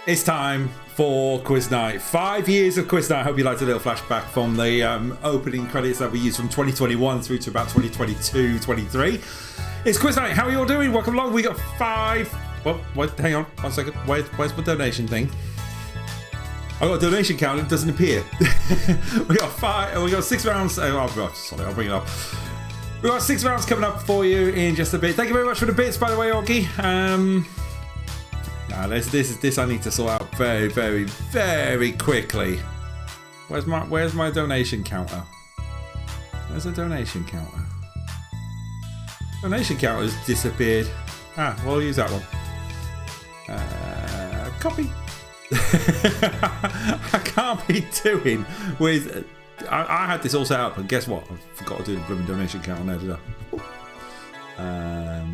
It's time for Quiz Night. 5 years of Quiz Night. I hope you liked a little flashback from the opening credits that we used from 2021 through to about 2022, 23. It's Quiz Night. How are you all doing? Welcome along. We got 5. Well, wait, hang on 1 second. Where's my donation thing? I got a donation count. It doesn't appear. We got 5. We got 6 rounds. Sorry, I'll bring it up. We got 6 rounds coming up for you in just a bit. Thank you very much for the bits, by the way, Augie. This I need to sort out very, very, very quickly. Where's my donation counter? Where's the donation counter? Donation counter has disappeared. We'll use that one. Copy. I can't be doing with. I had this all set up, and guess what? I forgot to do the blooming donation count on there, did I?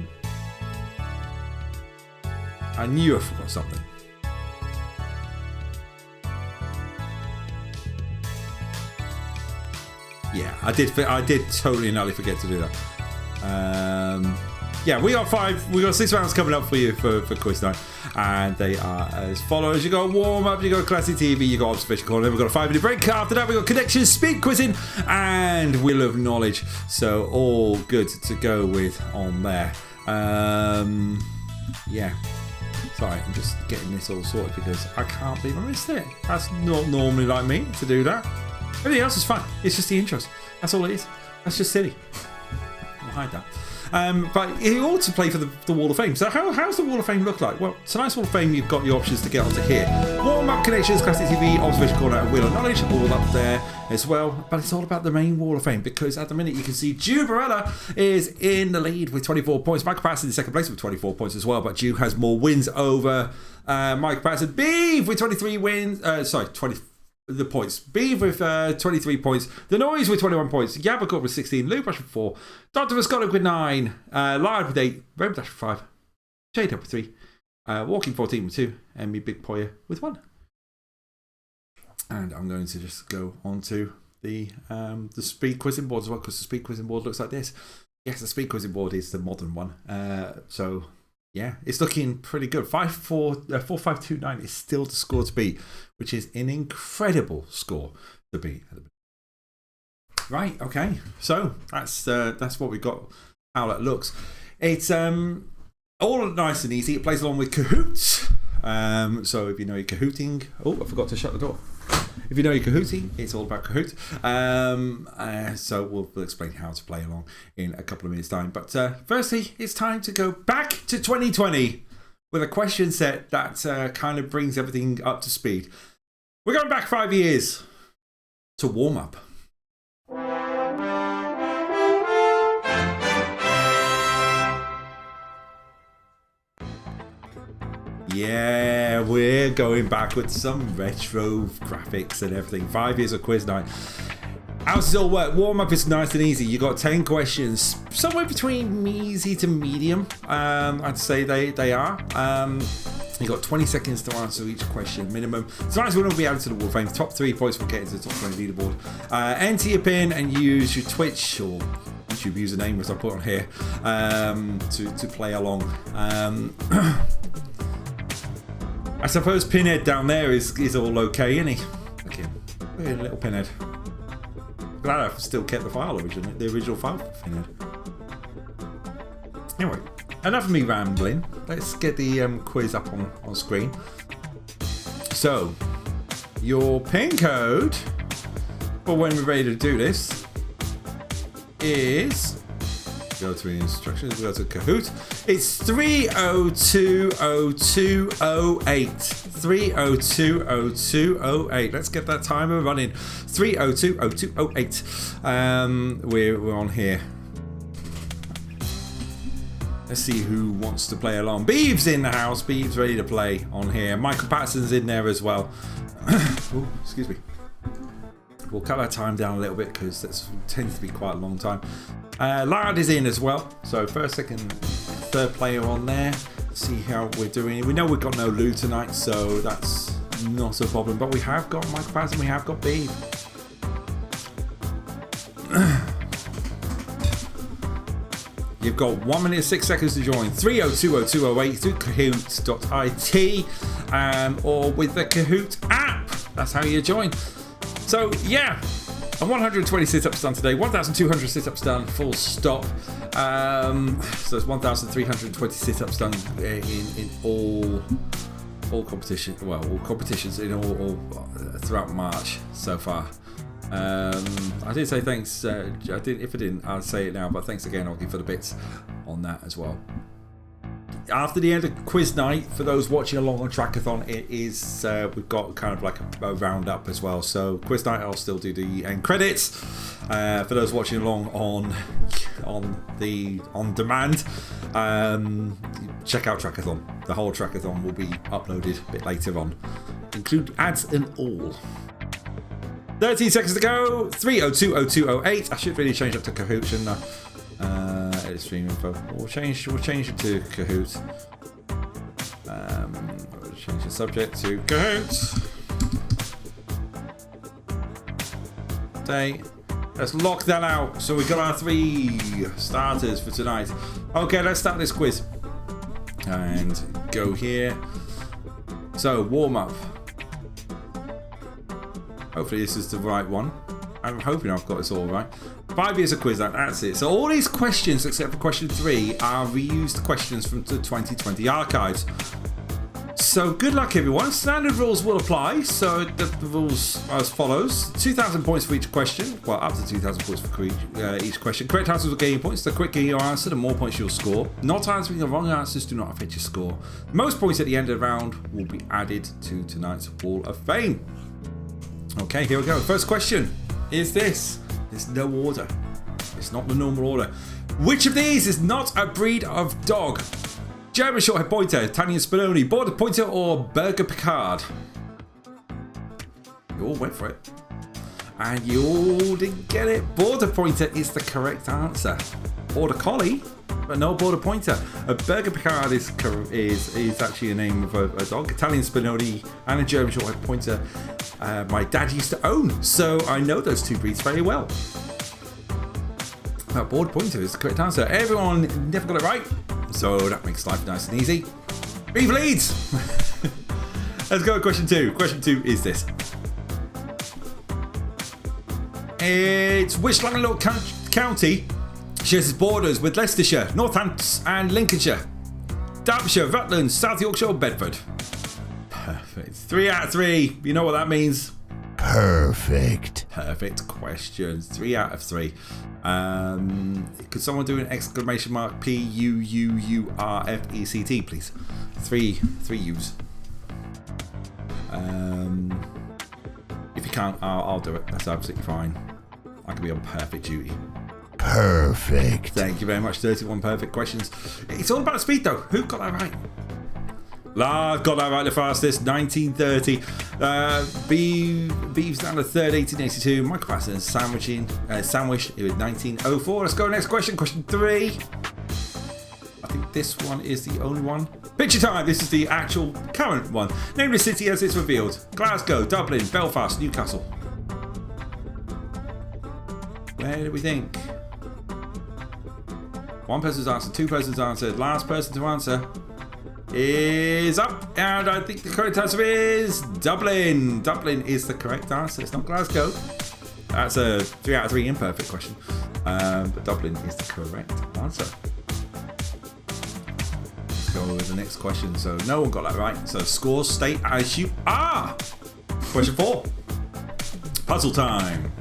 I knew I forgot something. Yeah, I did totally and utterly forget to do that. Yeah, we got 6 rounds coming up for you for Quiz Night, and they are as follows. You got warm up, you got classic TV, you got observation corner, then we got a 5-minute break. After that, we got connections, speed quizzing, and wheel of knowledge. So all good to go with on there. Yeah. Sorry, I'm just getting this all sorted because I can't believe I missed it. That's not normally like me to do that. Everything else is fine. It's just the intros. That's all it is. That's just silly. I'll hide that. But you ought to play for the Wall of Fame. So how's the Wall of Fame look like? Well, tonight's Wall of Fame, you've got your options to get onto here. Warm-up, connections, classic TV, observation corner, and wheel of knowledge, all up there as well. But it's all about the main Wall of Fame because at the minute you can see Drew Barella is in the lead with 24 points. Michael Patterson in second place with 24 points as well. But Drew has more wins over Michael Patterson. Beeve with 23 wins. 20 the points. Beeve with 23 points. The Noise with 21 points. Yabba with 16. Lou Bush with 4. Dr. Visconic with 9. Liard with 8. Rem Dash with 5. Jade up with 3. Walking 14 with 2. And me Big Poyer with 1. And I'm going to just go on to the speed quizzing board as well, because the speed quizzing board looks like this. Yes, the speed quizzing board is the modern one. So yeah, it's looking pretty good. 4-5-2-9 is still the score to beat, which is an incredible score to beat. Right, okay. So that's what we got. How that looks. It's all nice and easy. It plays along with Kahoots. So if you know you're Kahooting, I forgot to shut the door. If you know you're Kahooting, it's all about Kahoot. So we'll explain how to play along in a couple of minutes' time. But firstly, it's time to go back to 2020 with a question set that kind of brings everything up to speed. We're going back 5 years to warm up. Yeah, we're going back with some retro graphics and everything. 5 years of Quiz Night. How does it all work? Warm up is nice and easy. You got 10 questions, somewhere between easy to medium. I'd say they are. You got 20 seconds to answer each question minimum. Tonight's winner will be added to the Wall of Fame. Top 3 points will get into the top 20 leaderboard. Enter your pin and use your Twitch or YouTube username, as I put on here, to play along. I suppose Pinhead down there is all okay, isn't he? Look at him. Look at little Pinhead. Glad I've still kept the file originally, the original file for Pinhead. Anyway, enough of me rambling. Let's get the quiz up on screen. So, your pin code for when we're ready to do this is... Go to the instructions, we go to Kahoot. It's 3020208. 3020208. Let's get that timer running. 3020208. We're on here. Let's see who wants to play along. Beeve's in the house. Beeve's ready to play on here. Michael Patterson's in there as well. Ooh, excuse me. We'll cut our time down a little bit because that tends to be quite a long time. Lard is in as well. So first, second, third player on there. Let's see how we're doing. We know we've got no Lou tonight, so that's not a problem. But we have got Michael Patterson. We have got Beeve. You've got 1 minute and 6 seconds to join. 3020208 through Kahoot.it. or with the Kahoot app. That's how you join. So yeah, 120 sit-ups done today, 1,200 sit-ups done, full stop. So it's 1,320 sit-ups done in all competition. Well, all competitions in all throughout March so far. I did say thanks. If I didn't, I'll say it now. But thanks again, Oggy, for the bits on that as well. After the end of quiz night, for those watching along on Trackathon, it is we've got kind of like a roundup as well. So quiz night, I'll still do the end credits. For those watching along on demand, check out Trackathon. The whole Trackathon will be uploaded a bit later on, include ads and all. 13 seconds to go. 3020208. I should really change that to Kahoot, shouldn't I? Edit stream info. We'll change it to Kahoot. We'll change the subject to Kahoot. Day. Let's lock that out. So we've got our 3 starters for tonight. Okay, let's start this quiz. And go here. So, warm up. Hopefully this is the right one. I'm hoping I've got this all right. 5 years of quiz, that's it. So all these questions, except for question 3, are reused questions from the 2020 archives. So good luck, everyone. Standard rules will apply. So the rules are as follows: 2,000 points for each question. Well, up to 2,000 points for each question. Correct answers will gain you points. The quicker your answer, the more points you'll score. Not answering the wrong answers do not affect your score. Most points at the end of the round will be added to tonight's Wall of Fame. Okay, here we go. First question is this. There's no order. It's not the normal order. Which of these is not a breed of dog? German Shorthair Pointer, Italian Spinoni, Border Pointer, or Berger Picard? You all went for it. And you all didn't get it. Border Pointer is the correct answer. Border Collie, but no Border Pointer. A Berger Picard is actually a name of a dog. Italian Spinoni and a German Shorthair Pointer my dad used to own, so I know those 2 breeds very well. Border Pointer is the correct answer. Everyone never got it right, so that makes life nice and easy. Beef leads! Let's go to question 2. Question 2 is this. It's which landlocked county shares its borders with Leicestershire, Northants and Lincolnshire? Derbyshire, Rutland, South Yorkshire or Bedford? Perfect. 3 out of 3. You know what that means? Perfect questions. 3 out of 3. Could someone do an exclamation mark PUUURFECT, please? 3 U's. If you can't, I'll do it. That's absolutely fine. I can be on perfect duty. Perfect. Thank you very much. 31 perfect questions. It's all about speed, though. Who got that right? Lard got that right the fastest, 1930. Beeves down to third, 1882. Michael Patterson Sandwich with 1904. Let's go next question. Question 3. I think this one is the only one. Picture time. This is the actual current one. Name the city as it's revealed. Glasgow, Dublin, Belfast, Newcastle. Where do we think? One person's answered, 2 persons answered. Last person to answer is up, and I think the correct answer is Dublin. Dublin is the correct answer. It's not Glasgow. That's a 3 out of 3 imperfect question, but Dublin is the correct answer. Let's go with the next question. So no one got that right. So scores state as you are. Question 4. Puzzle time.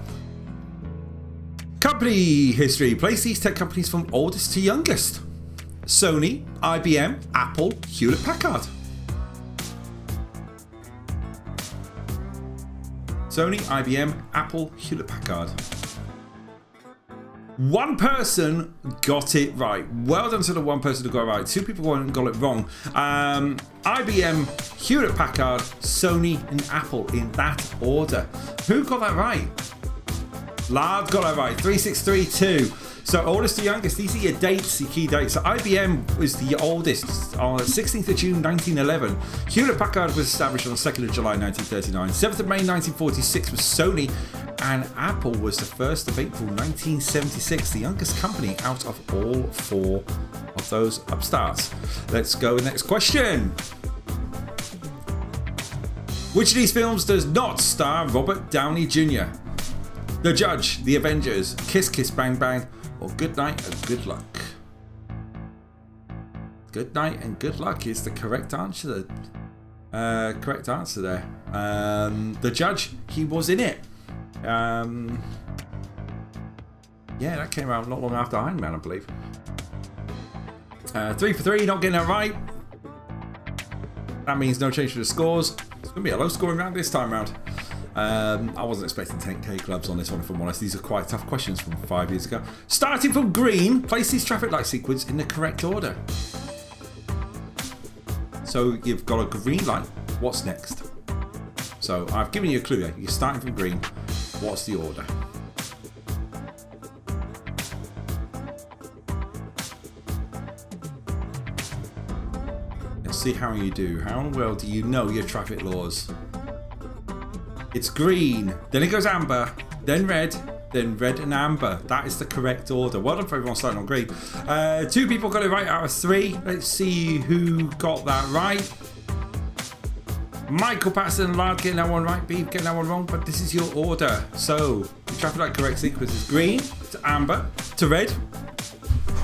Company history. Place these tech companies from oldest to youngest. Sony, IBM, Apple, Hewlett-Packard. Sony, IBM, Apple, Hewlett-Packard. 1 person got it right. Well done to the 1 person who got it right. 2 people got it wrong. IBM, Hewlett-Packard, Sony, and Apple in that order. Who got that right? Lard got that right. 3632. So oldest to youngest, these are your dates, your key dates. So IBM was the oldest on 16th of June 1911. Hewlett-Packard was established on the 2nd of July 1939. 7th of May 1946 was Sony, and Apple was the 1st of April 1976, the youngest company out of all 4 of those upstarts. Let's go with the next question. Which of these films does not star Robert Downey Jr.? The Judge, The Avengers, Kiss Kiss Bang Bang, or Good Night and Good Luck? Good Night and Good Luck is the correct answer. Correct answer there. The Judge, he was in it. Yeah, that came out not long after Iron Man, I believe. 3 for 3, not getting it right. That means no change to the scores. It's going to be a low scoring round this time round. I wasn't expecting 10k clubs on this one, if I'm honest. These are quite tough questions from 5 years ago. Starting from green, place this traffic light sequence in the correct order. So you've got a green light. What's next? So I've given you a clue there. You're starting from green. What's the order? Let's see how you do. How well do you know your traffic laws? It's green, then it goes amber, then red and amber. That is the correct order. Well done for everyone starting on green. 2 people got it right out of 3. Let's see who got that right. Michael Patterson and Lard getting that one right, Beeb getting that one wrong, but this is your order. So the traffic light correct sequence is green to amber to red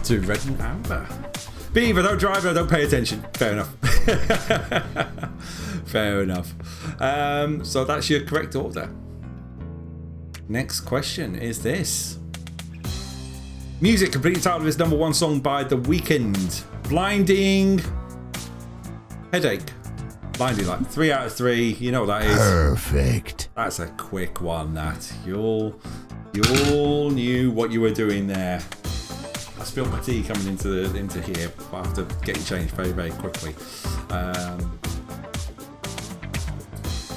and amber. Beaver, don't drive, don't pay attention. Fair enough. Fair enough. So that's your correct order. Next question is this. Music, complete title of his #1 song by The Weeknd. Blinding Headache. Blinding Light. 3 out of 3. You know what that is. Perfect. That's a quick one, that. You all knew what you were doing there. I spilled my tea coming into here, but I have to get it changed very, very quickly.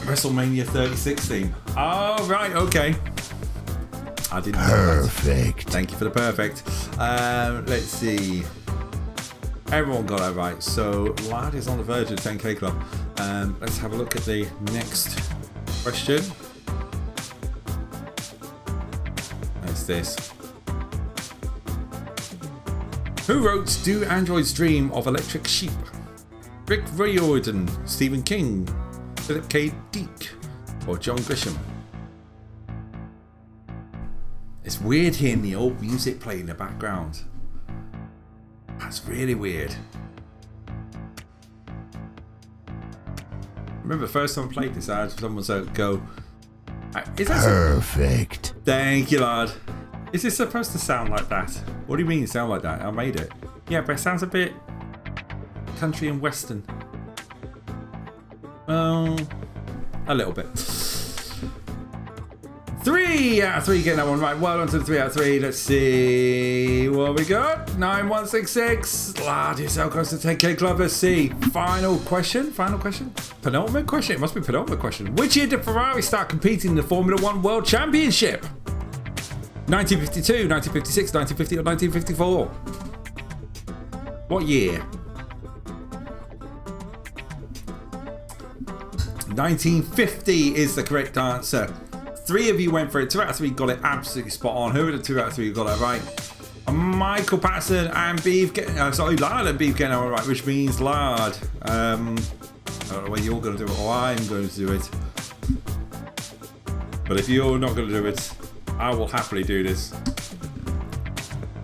WrestleMania 36 theme. Oh, right, okay. I didn't know that. Perfect. Thank you for the perfect. Let's see. Everyone got that right. So, Lad is on the verge of 10k club. Let's have a look at the next question. That's this. Who wrote Do Androids Dream of Electric Sheep? Rick Riordan, Stephen King, Philip K. Dick, or John Grisham? It's weird hearing the old music play in the background. That's really weird. Remember the first time I played this, I had someone go, is that perfect? Thank you, lad. Is this supposed to sound like that? What do you mean it sound like that? I made it. Yeah, but it sounds a bit country and western. A little bit. 3 out of 3 getting that one right. Well done to the 3 out of 3. Let's see what we got. 9166. Lad, you're so close to 10k club. Let's see. Final question. Penultimate question. It must be penultimate question. Which year did Ferrari start competing in the Formula 1 World Championship? 1952, 1956, 1950, or 1954? What year? 1950 is the correct answer. 3 of you went for it. 2 out of 3 got it absolutely spot on. Who are the 2 out of 3 who got that right? Michael Patterson and Beef getting... Lard and Beef getting that one right, which means Lard. I don't know whether you're going to do it or I'm going to do it. But if you're not going to do it, I will happily do this.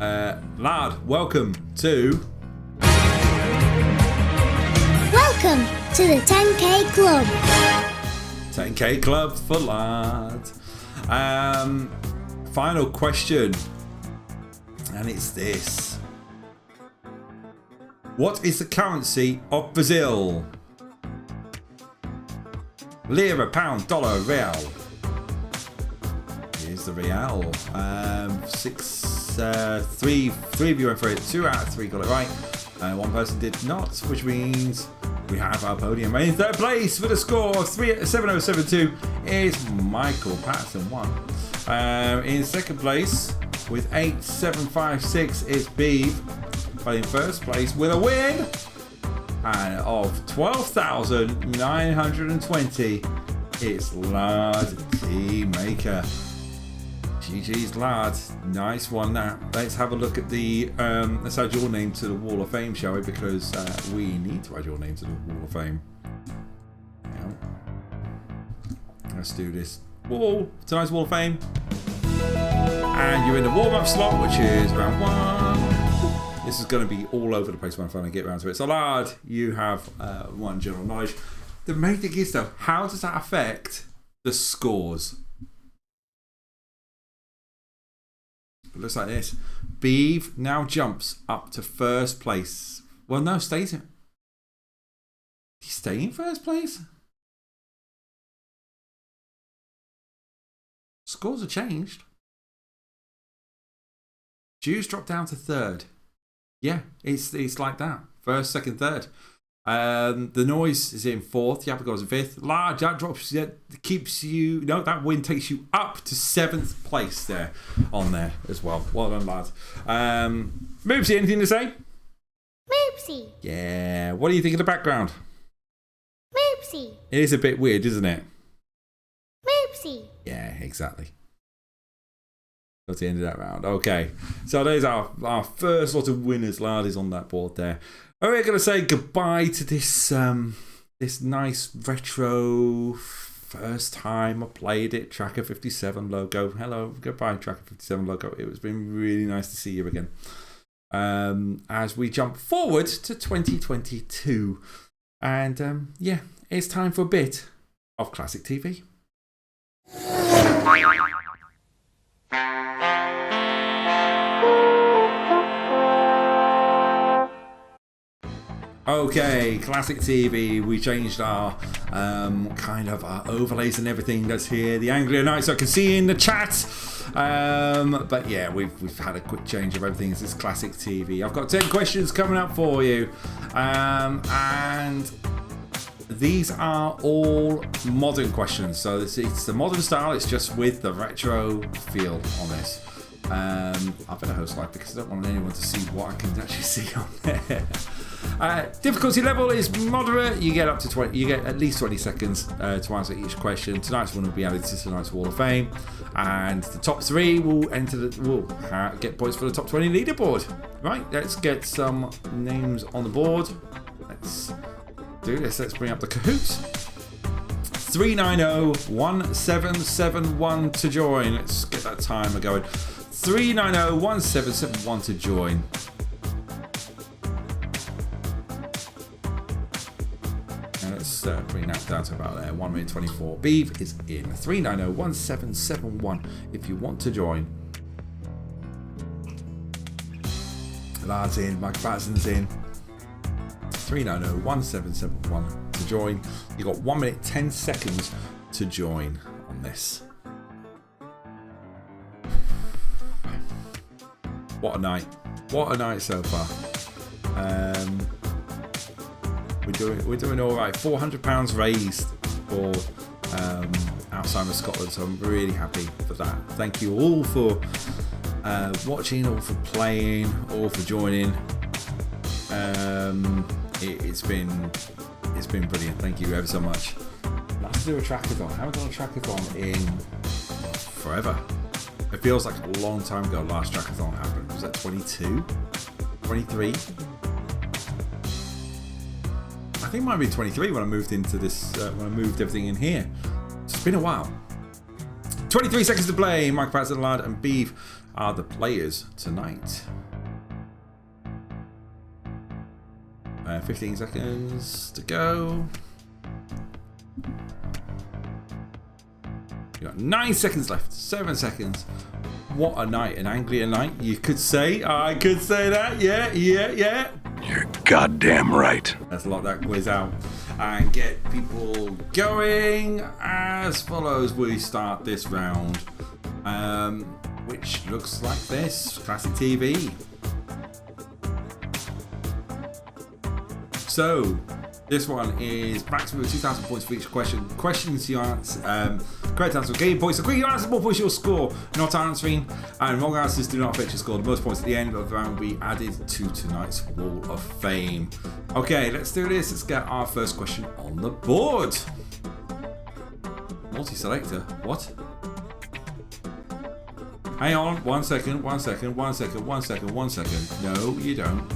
Lard, welcome to... Welcome to the 10k club. 10k club for Lard. Final question, and it's this. What is the currency of Brazil? Lira, pound, dollar, real. Here's the real. 3 of you went for it. 2 out of 3 got it right. 1 person did not, which means we have our podium. In 3rd place with a score of 7072 is Michael Patterson 1. In 2nd place with 8756 is Beeb. But in 1st place with a win and of 12,920 it's Lard T-Maker. GG's Lard. Nice one now. Let's have a look at the let's add your name to the Wall of Fame, shall we? Because we need to add your name to the Wall of Fame. Let's do this. Tonight's Wall of Fame. And you're in the warm-up slot, which is round 1. This is going to be all over the place when I finally get around to it. So, Lard, you have 1 general knowledge. The main thing is, though, how does that affect the scores? It looks like this. Beeve now jumps up to first place. Well, no, stays in. Did he stay in first place? Scores have changed. Jews dropped down to 3rd. Yeah, it's like that. 1st, 2nd, 3rd. The Noise is in 4th. Yappa goes in 5th. Large, that drops, that keeps you. No, that win takes you up to 7th place there, on there as well. Well done, lads. Moopsy, anything to say? Moopsy. Yeah. What do you think of the background? Moopsy. It is a bit weird, isn't it? Moopsy. Yeah, exactly. That's the end of that round. Okay, so there's our first lot of winners. Lard is on that board there. We're going to say goodbye to this this nice retro first time I played it Tracker 57 logo. Hello, goodbye Tracker 57 logo. It's been really nice to see you again. As we jump forward to 2022, and yeah, it's time for a bit of classic TV. Okay, classic TV. We changed our kind of our overlays and everything that's here. The Anglia Knights I can see in the chat. But yeah, we've had a quick change of everything. This is classic TV. I've got 10 questions coming up for you, and these are all modern questions. So it's the modern style. It's just with the retro feel on this. I better host live because I don't want anyone to see what I can actually see on there. Difficulty level is moderate. You get up to 20. You get at least 20 seconds to answer each question. Tonight's one will be added to tonight's Wall of Fame, and the top 3 will get points for the top 20 leaderboard. Right, let's get some names on the board. Let's do this. Let's bring up the Kahoots. 390-1771 to join. Let's get that timer going. 390-1771 to join. Let's bring that down to about there. 1 minute 24. Beeve is in. 390-1771 if you want to join. Lard's in. Mike Patterson's in. 390-1771 to join. You've got 1 minute 10 seconds to join on this. What a night. What a night so far. We're doing all right. £400 raised for Alzheimer's Scotland, so I'm really happy for that. Thank you all for watching, all for playing, all for joining. It's been brilliant. Thank you ever so much. Let's do a trackathon. I haven't done a trackathon in forever. It feels like a long time ago last trackathon happened. Was that 22? 23? I think it might be 23 when I moved into this, when I moved everything in here. It's been a while. 23 seconds to play. Mike Patterson, Lard and Beeve are the players tonight. 15 seconds to go. You got 9 seconds left. 7 seconds. What a night, an Anglia night. You could say. I could say that. Yeah. You're goddamn right. Let's lock that quiz out and get people going as follows. We start this round, which looks like this. Classic TV. So, this one is maximum 2,000 points for each question. Questions you answer, correct answer will gain points. The quicker you answer, more points you'll score. Not answering and wrong answers do not affect your score. The most points at the end of the round will be added to tonight's Wall of Fame. Okay, let's do this. Let's get our first question on the board. Multi-selector. What? Hang on. 1 second. No, you don't.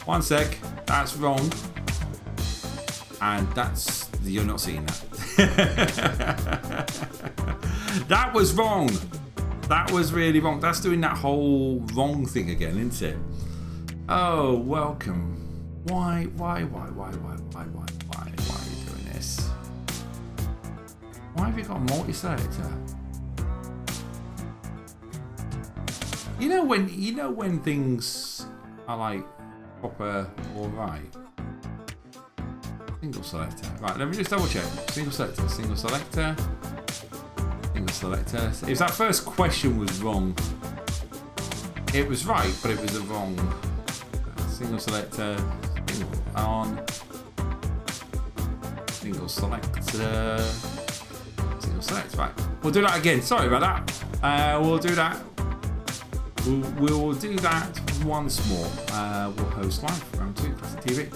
1 sec. That's wrong. And that's, you're not seeing that. That was wrong. That was really wrong. That's doing that whole wrong thing again, isn't it? Oh, welcome. Why are you doing this? Why have you got a multi-selector? You know when things are like proper alright. Single selector. Right, let me just double check. Single selector, single selector, single selector. If that first question was wrong, it was right, but it was the wrong. Single selector, single on, single selector, single select. Right, we'll do that again. Sorry about that. We'll do that. We'll do that once more. We'll host live round 2 Classic TV.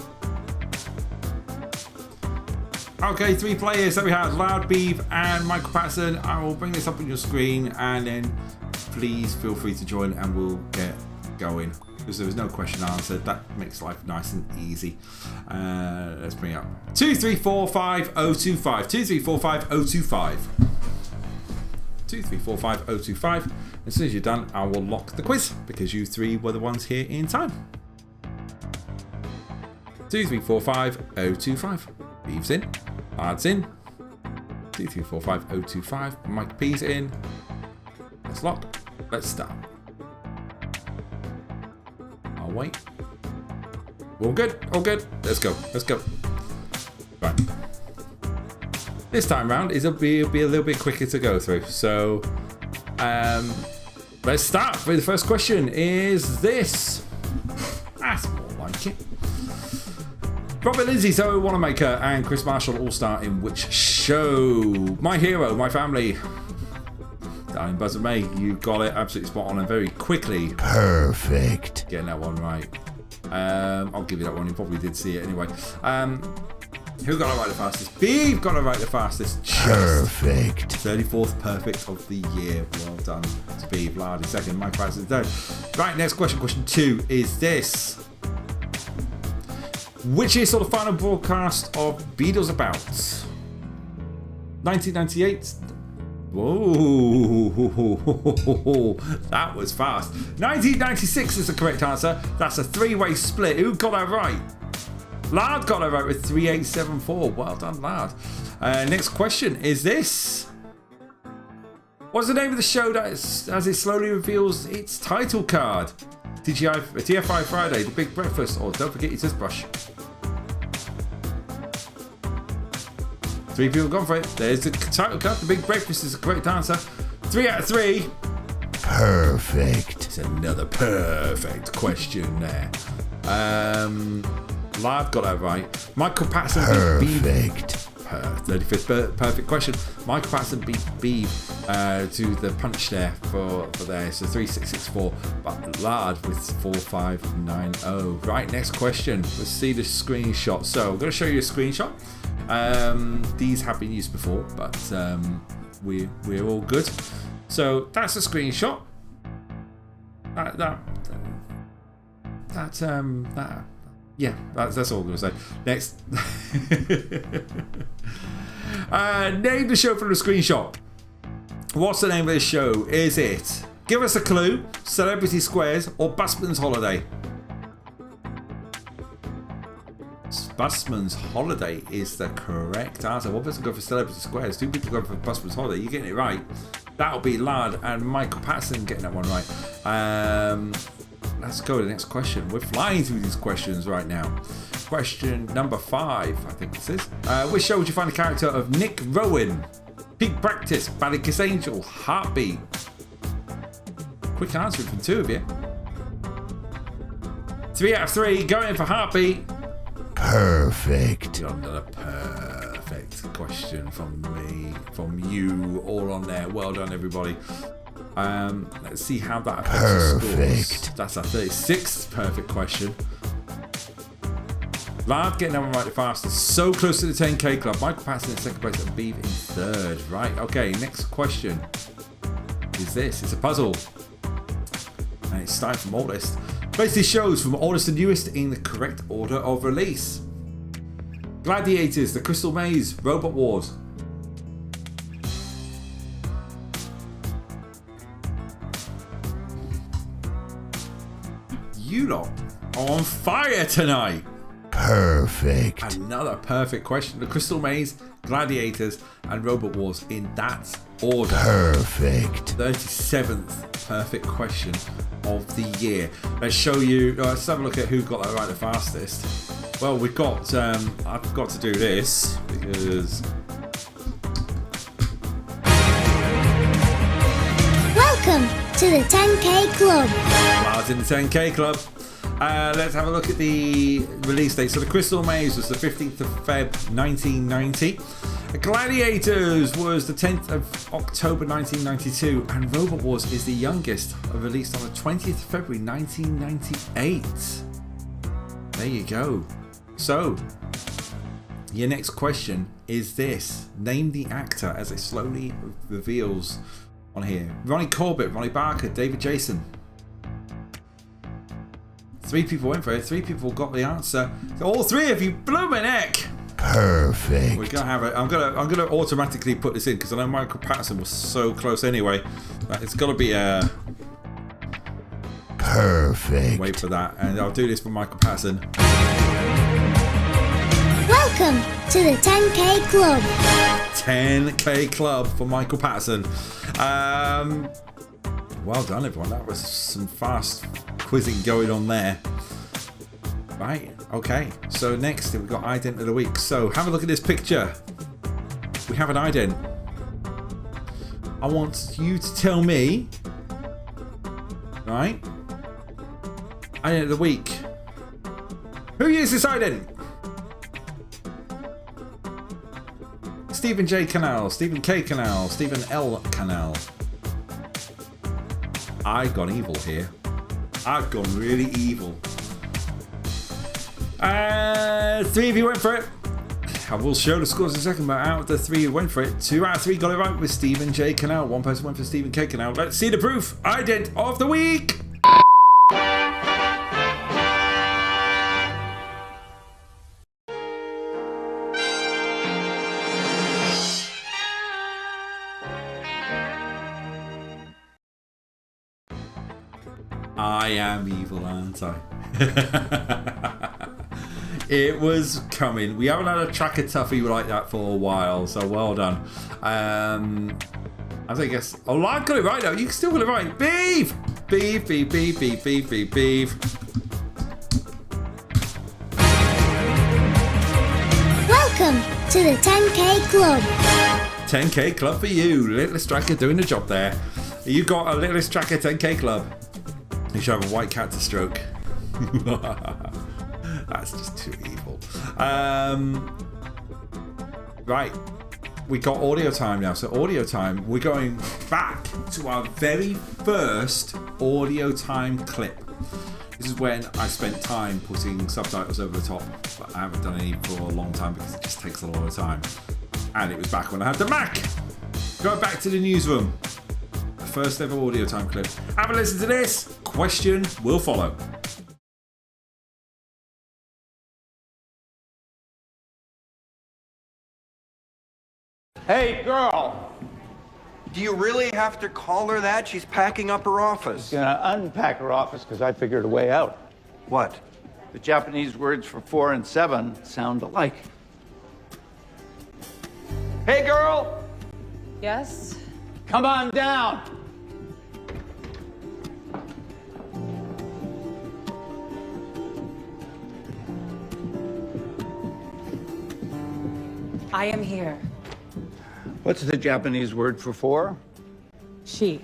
Okay, 3 players that we have: Loud, Beeve, and Michael Patterson. I will bring this up on your screen, and then please feel free to join, and we'll get going. Because there was no question answered. That makes life nice and easy. Let's bring it up. 2345025. 2345025. 2345025. As soon as you're done, I will lock the quiz because you 3 were the ones here in time. 2345025. Beeves in. Lard's in. 2345025. Mike P's in. Let's lock. Let's start. I'll wait. All good. All good. Let's go. Let's go. Right. This time round it'll be a little bit quicker to go through. So, let's start with the first question. Is this? That's more like it. Robert Lindsay, Zoe Wanamaker, and Chris Marshall all star in which show? My Hero, My Family. Darling Buzzer May, you got it absolutely spot on and very quickly. Perfect. Getting that one right. I'll give you that one. You probably did see it anyway. Who got it right the fastest? Beeve got it right the fastest. Perfect. 34th perfect of the year. Well done to Beeve. Lardy second. Mike Patterson third. Right, next question. Question 2 is this. Which year saw the final broadcast of Beatles About? 1998. Whoa, that was fast. 1996 is the correct answer. That's a 3-way split. Who got that right? Lard got that right with 3874. Well done, Lard. Next question is this. What's the name of the show that as it slowly reveals its title card? TFI Friday, The Big Breakfast, or Don't Forget Your Toothbrush. 3 people gone for it. There's the title card. The Big Breakfast is the correct answer. 3 out of 3. Perfect. It's another perfect question there. Lard got that right. Michael Patterson beat Perfect. 35th perfect question. Michael Patterson beat Beeve to the punch there for there. So 3664. But Lard with 4590. Right, next question. Let's see the screenshot. So I'm going to show you a screenshot. These have been used before, but we're all good. So that's a screenshot. Yeah, that's all I'm going to say. Next. Name the show from the screenshot. What's the name of this show? Is it Give Us a Clue, Celebrity Squares, or Busman's Holiday? Busman's Holiday is the correct answer. One person go for Celebrity Squares, 2 people go for Busman's Holiday. You're getting it right. That'll be Lard and Michael Patterson getting that one right. Let's go to the next question. We're flying through these questions right now. Question number 5, I think this is. Which show would you find the character of Nick Rowan? Peak Practice, Ballykiss Angel, Heartbeat. Quick answer from 2 of you. 3 out of 3, going for Heartbeat. Perfect. Another perfect question from me, from you, all on there. Well done, everybody. Let's see how that affects the scores. That's a 36th perfect question. Lard getting that one right the fastest. So close to the 10k club. Michael Patterson in second place and Beeve in third. Right, okay, next question is this. It's a puzzle. And it's starting from oldest. Place these shows from oldest to newest in the correct order of release. Gladiators, The Crystal Maze, Robot Wars. You lot are on fire tonight. Perfect. Another perfect question. The Crystal Maze, Gladiators, and Robot Wars in that order. Perfect. 37th perfect question of the year. Let's show you. Let's have a look at who got that right the fastest. Well, we've got. I've got to do this because. Welcome to the 10K Club. Lars in the 10K Club. Let's have a look at the release date. So the Crystal Maze was the 15th of Feb 1990. Gladiators was the 10th of October 1992. And Robot Wars is the youngest, released on the 20th of February 1998. There you go. So, your next question is this. Name the actor as it slowly reveals on here. Ronnie Corbett, Ronnie Barker, David Jason. 3 people went for it. 3 people got the answer. So all 3 of you blew my neck. Perfect. We're gonna have it. I'm gonna automatically put this in because I know Michael Patterson was so close anyway. But it's gotta be a perfect. Wait for that, and I'll do this for Michael Patterson. Welcome to the 10K Club. 10K Club for Michael Patterson. Well done, everyone. That was some fast quizzing going on there. Right, okay. So next we've got ident of the week. So have a look at this picture. We have an ident. I want you to tell me, right? Ident of the week. Who used this ident? Stephen J. Canal, Stephen K. Canal, Stephen L. Canal. I've gone evil here. I've gone really evil. 3 of you went for it. I will show the scores in a second, but out of the 3 who went for it, 2 out of 3 got it right with Stephen J. Canal. 1 person went for Stephen K. Canal. Let's see the proof. Ident of the week. I am evil, aren't I? It was coming. We haven't had a tracker toughie like that for a while, so well done. I guess. Oh, I got it right though. You still got it right. Beef! Beef, beef, beef, beef, beef, beef, beef. Welcome to the 10K Club. 10K Club for you. Littlest Tracker doing the job there. You got a Littlest Tracker 10K Club. You should have a white cat to stroke. That's just too evil. Right. We got audio time now. So audio time, we're going back to our very first audio time clip. This is when I spent time putting subtitles over the top, but I haven't done any for a long time because it just takes a lot of time. And it was back when I had the Mac. Going back to the newsroom. First ever audio time clip. Have a listen to this. Question will follow. Hey, girl! Do you really have to call her that? She's packing up her office. She's gonna unpack her office because I figured a way out. What? The Japanese words for 4 and 7 sound alike. Hey, girl! Yes? Come on down! I am here. What's the Japanese word for 4? She.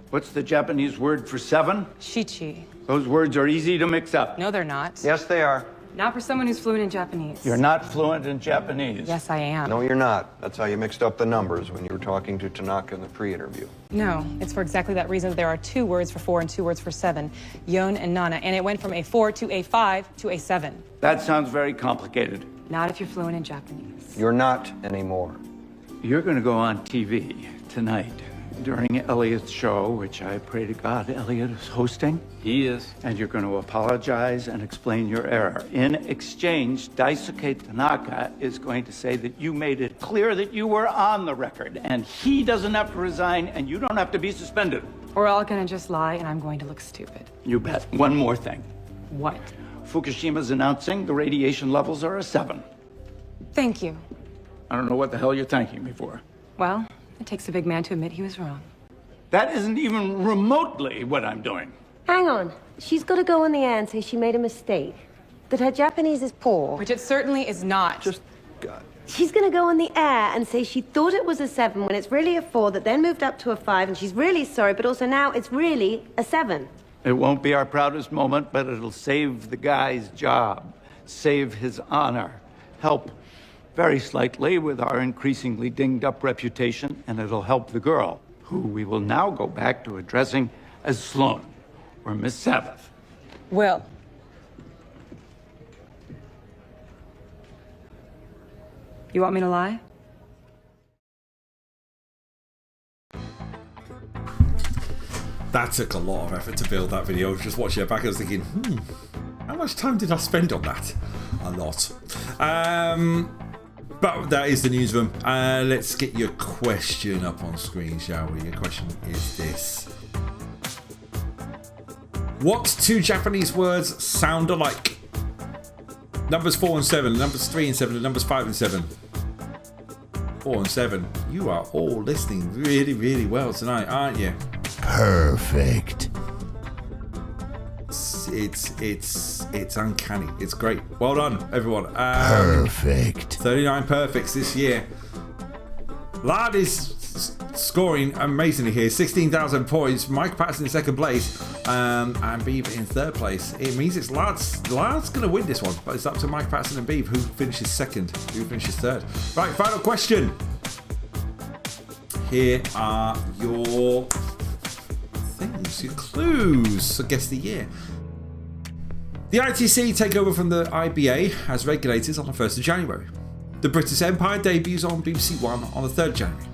What's the Japanese word for 7? Shichi. Those words are easy to mix up. No, they're not. Yes, they are. Not for someone who's fluent in Japanese. You're not fluent in Japanese. Yes, I am. No, you're not. That's how you mixed up the numbers when you were talking to Tanaka in the pre-interview. No, it's for exactly that reason. There are 2 words for 4 and 2 words for 7. Yon and Nana. And it went from a 4 to a 5 to a 7. That sounds very complicated. Not if you're fluent in Japanese. You're not anymore. You're gonna go on TV tonight during Elliot's show, which I pray to God Elliot is hosting. He is. And you're going to apologize and explain your error. In exchange, Daisuke Tanaka is going to say that you made it clear that you were on the record, and he doesn't have to resign, and you don't have to be suspended. We're all gonna just lie, and I'm going to look stupid. You bet. One more thing. What? Fukushima's announcing the radiation levels are a 7. Thank you. I don't know what the hell you're thanking me for. Well, it takes a big man to admit he was wrong. That isn't even remotely what I'm doing. Hang on. She's got to go on the air and say she made a mistake. That her Japanese is poor. Which it certainly is not. Just, God. She's going to go on the air and say she thought it was a 7 when it's really a 4 that then moved up to a 5 and she's really sorry, but also now it's really a 7. It won't be our proudest moment, but it'll save the guy's job, save his honor, help very slightly with our increasingly dinged up reputation, and it'll help the girl, who we will now go back to addressing as Sloane or Miss Sabbath. Will. You want me to lie? That took a lot of effort to build that video. Just watching it back, I was thinking, how much time did I spend on that? A lot. But that is the newsroom. Let's get your question up on screen, shall we? Your question is this. What two Japanese words sound alike? Numbers 4 and 7, numbers 3 and 7, and numbers 5 and 7. 4 and 7. You are all listening really, really well tonight, aren't you? Perfect. It's uncanny. It's great. Well done, everyone. Perfect. 39 perfects this year. Lad is scoring amazingly here. 16,000 points. Mike Patterson in second place, and Beav in third place. It means it's Lad's going to win this one, but it's up to Mike Patterson and Beav who finishes second, who finishes third. Right, final question. Here are your things, your clues. So guess the year. The ITC take over from the IBA as regulators on the 1st of January. The British Empire debuts on BBC One on the 3rd of January.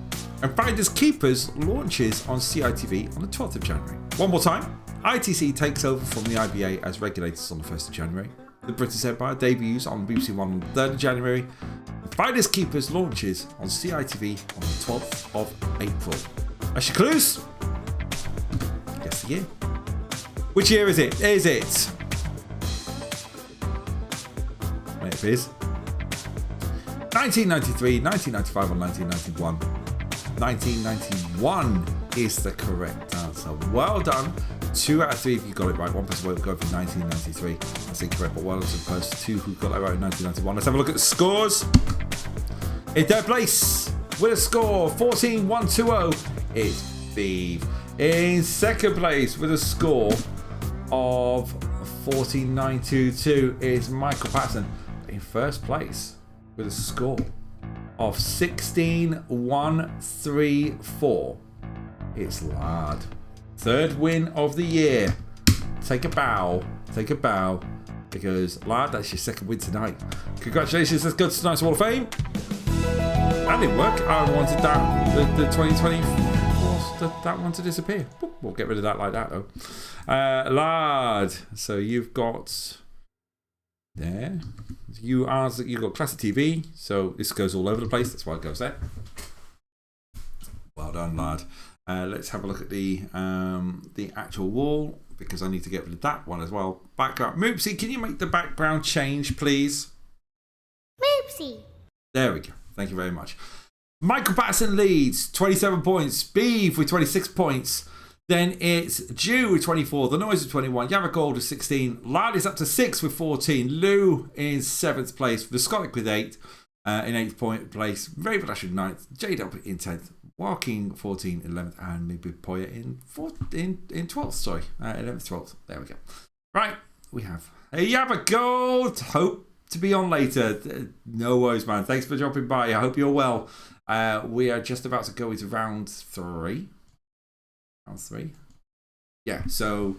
And Finders Keepers launches on CITV on the 12th of January. One more time. ITC takes over from the IBA as regulators on the 1st of January. The British Empire debuts on BBC One on the 3rd of January. Finders Keepers launches on CITV on the 12th of April. That's your clues. Guess the year. Which year is it? Is it? There it is. 1993, 1995, or 1991. 1991 is the correct answer. Well done. 2 out of 3 if you got it right. One person will go for 1993. That's incorrect, but well done to those 2 who got that right in 1991. Let's have a look at the scores. In third place with a score 14,120 is Beav. In second place with a score of 14,922 is Michael Patterson. In first place with a score of 16,134 it's Lad. Third win of the year. Take a bow, because Lad, that's your second win tonight. Congratulations, let's go to tonight's Wall of Fame. That didn't work. I wanted that the 2020 that one to disappear. We'll get rid of that like that though. Lad, so you've got there. You got classic TV, so this goes all over the place. That's why it goes there. Well done, Lad. Let's have a look at the actual wall, because I need to get rid of that one as well. Background. Moopsy, can you make the background change, please? Moopsy. There we go. Thank you very much. Michael Patterson leads, 27 points. Beav with 26 points. Then it's Jew with 24. The Noise with 21. Yavik Gold with 16. Lad is up to 6 with 14. Lou in 7th place. The Scottic with 8. In 8th place. Raven Dash with 9th. J-Dub in 10th. Walking 14, 11th, and maybe Poya in 12th. Sorry, 11th, 12th. There we go. Right, we have a Yabba Gold. Hope to be on later. No worries, man. Thanks for dropping by. I hope you're well. We are just about to go into round 3. Round 3. Yeah. So,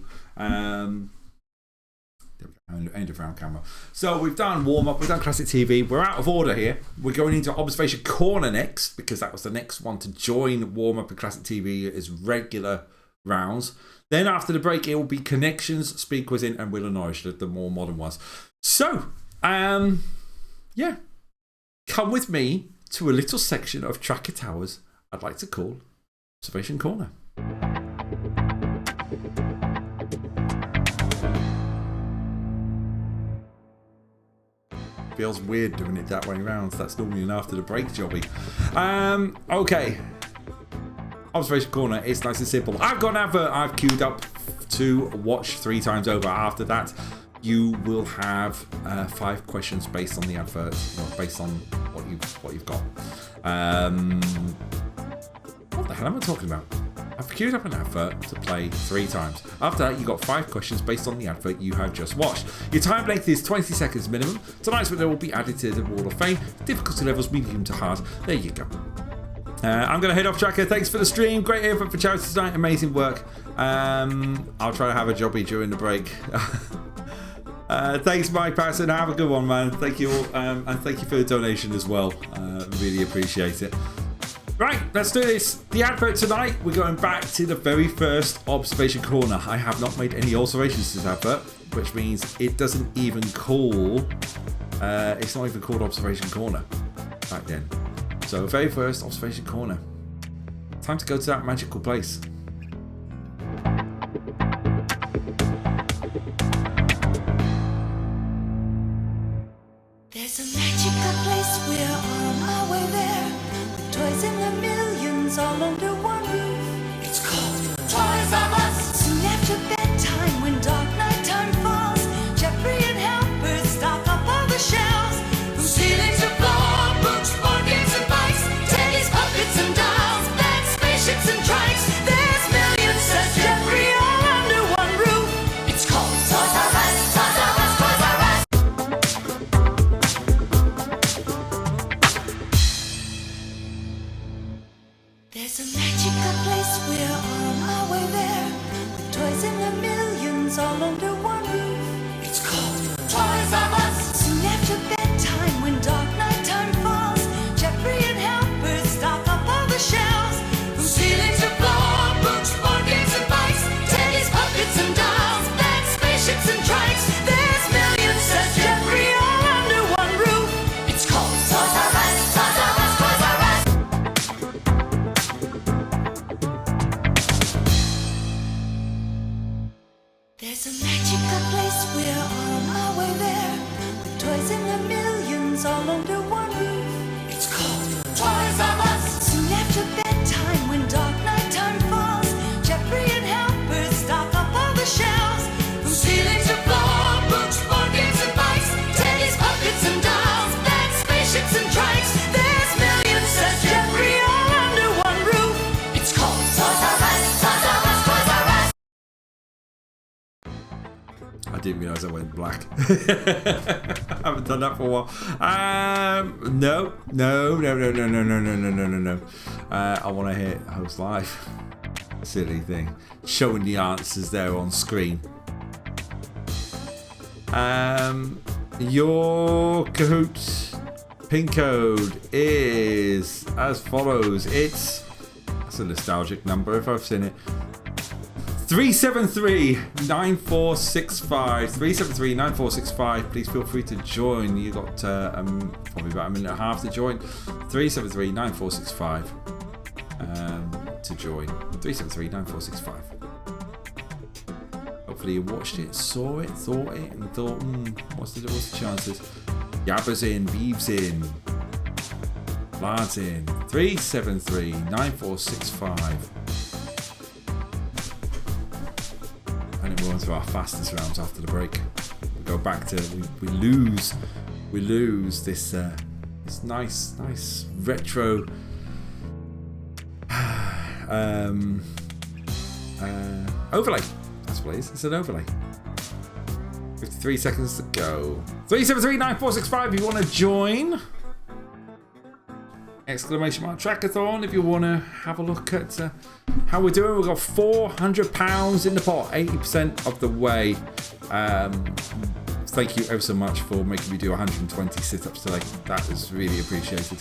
End of round camera. So we've done warm up, we've done classic TV. We're out of order here. We're going into observation corner next because that was the next one to join warm up and classic TV as regular rounds. Then after the break, it will be connections, speed quizzing, and Wheel of Norwich, the more modern ones. So, yeah, come with me to a little section of Tracker Towers I'd like to call Observation Corner. Feels weird doing it that way around. That's normally an after the break jobby. Okay. Observation Corner, it's nice and simple. I've got an advert I've queued up to watch 3 times over. After that, you will have 5 questions based on the advert, based on what you've got. What the hell am I talking about? I've queued up an advert to play 3 times. After that, you got 5 questions based on the advert you have just watched. Your time length is 20 seconds minimum. Tonight's video will be added to the Wall of Fame. Difficulty levels medium to hard. There you go. I'm going to head off, Tracker. Thanks for the stream. Great effort for charity tonight. Amazing work. I'll try to have a jobby during the break. Thanks, Mike Patterson. Have a good one, man. Thank you all. And thank you for the donation as well. Really appreciate it. Right, let's do this. The advert tonight, we're going back to the very first Observation Corner. I have not made any alterations to this advert, which means it doesn't even call... it's not even called Observation Corner back then. So, very first Observation Corner. Time to go to that magical place. There's a magical place, we're on our way there. With toys in the millions all under one roof. It's called Toys R Us. Soon after bedtime, when dark nighttime falls, Jeffrey and helpers stock up all the shelves. From ceiling to floor, books, board games and bikes, teddies, puppets and dolls, beds, spaceships and trikes. There's millions, says Jeffrey, all under one roof. It's called Toys R Us, Toys R Us, Toys R Us. There's a magical place, we're on our way there. With toys in the millions all under one roof. It's called Toys R Us. Soon after bedtime, when dark nighttime falls, Jeffrey and helpers stock up all the shelves. From ceiling to floor, books, board games and bikes, teddies, puppets and dolls, beds, spaceships and trikes. There's millions, says Jeffrey, all under one roof. It's called Toys R Us, Toys R Us, Toys R Us. There's a magical place, we're on our way there. With toys in the millions all under one roof. It's called Toys R Us. Soon after bedtime, when dark nighttime falls, Jeffrey and helpers stock up all the shelves. From ceiling to floor, books, board games and bikes, teddies, puppets and dolls, beds, spaceships and trikes. There's millions, says Jeffrey, all under one roof. It's called Toys R Us, Toys R Us, Toys R Us. I didn't realise I went black. I haven't done that for a while. No. I want to hit host live. Silly thing. Showing the answers there on screen. Your Kahoot pin code is as follows. That's a nostalgic number if I've seen it. 373-9465. 373-9465. Please feel free to join. You got probably about a minute and a half to join. 373-9465 to join. 373-9465. Hopefully you watched it, saw it, thought it, and thought, what's the chances? Yabba's in, Beeves in, Vlad's in. 373-9465. And then we're on to our fastest rounds after the break. We go back to we lose this this nice retro overlay. That's what it is. It's an overlay. 53 seconds to go. 373-9465 if you want to join. exclamation mark Trackathon if you want to have a look at how we're doing. We've got £400 in the pot, 80% of the way. Thank you ever so much for making me do 120 sit-ups today. That is really appreciated.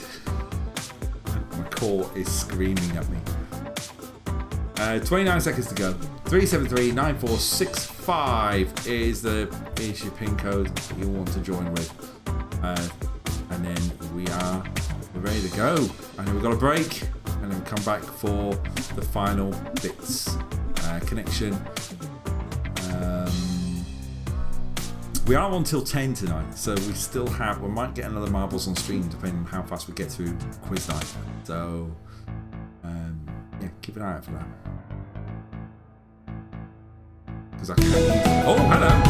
My core is screaming at me. 29 seconds to go. 3739465 is your pin code that you want to join with. And then we're ready to go. And then we've got a break. And then we come back for the final bits. Connection. We are on till 10 tonight, so we might get another Marbles on stream depending on how fast we get through quiz night. So, yeah, keep an eye out for that. Because I can't. Oh, hello!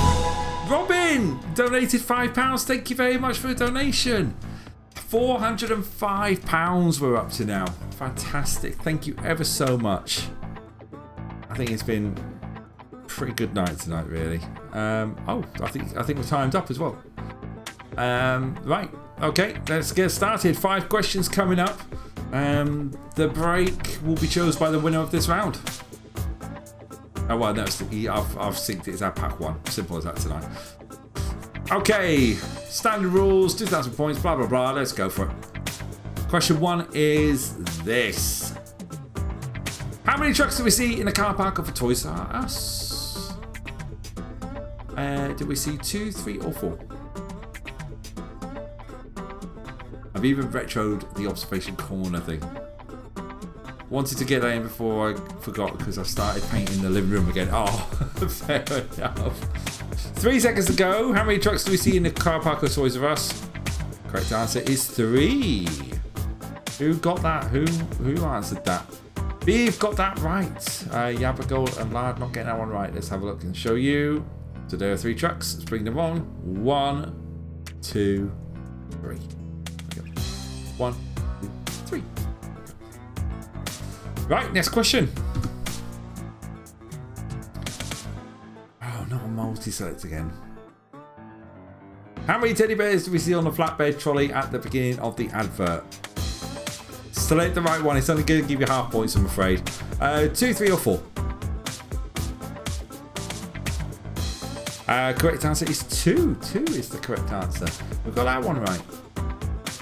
Robin! Donated £5. Thank you very much for the donation. £405 we're up to now. Fantastic. Thank you ever so much. I think it's been a pretty good night tonight, really. I think we're timed up as well. Right, okay, let's get started. 5 questions coming up. The break will be chosen by the winner of this round. Oh well, no, I've synced it as our pack 1. Simple as that tonight. Okay, standard rules, 2,000 points, blah blah blah. Let's go for it. Question 1 is this: how many trucks do we see in the car park of a Toys R Us? Did we see 2, 3, or 4? I've even retroed the observation corner thing. Wanted to get that in before I forgot because I started painting the living room again. Oh, fair enough. 3 seconds to go. How many trucks do we see in the car park of Toys R Us? Correct answer is 3. Who got that? Who answered that? Beeve got that right. Yabagold and Lard not getting that one right. Let's have a look and show you. So there are 3 trucks. Let's bring them on. 1, 2, 3. 1, 2, 3. Right, next question. Oh, not a multi-select again. How many teddy bears do we see on the flatbed trolley at the beginning of the advert? Select the right one. It's only going to give you half points, I'm afraid. 2, 3, or 4. Correct answer is 2. 2 is the correct answer. We've got that one right.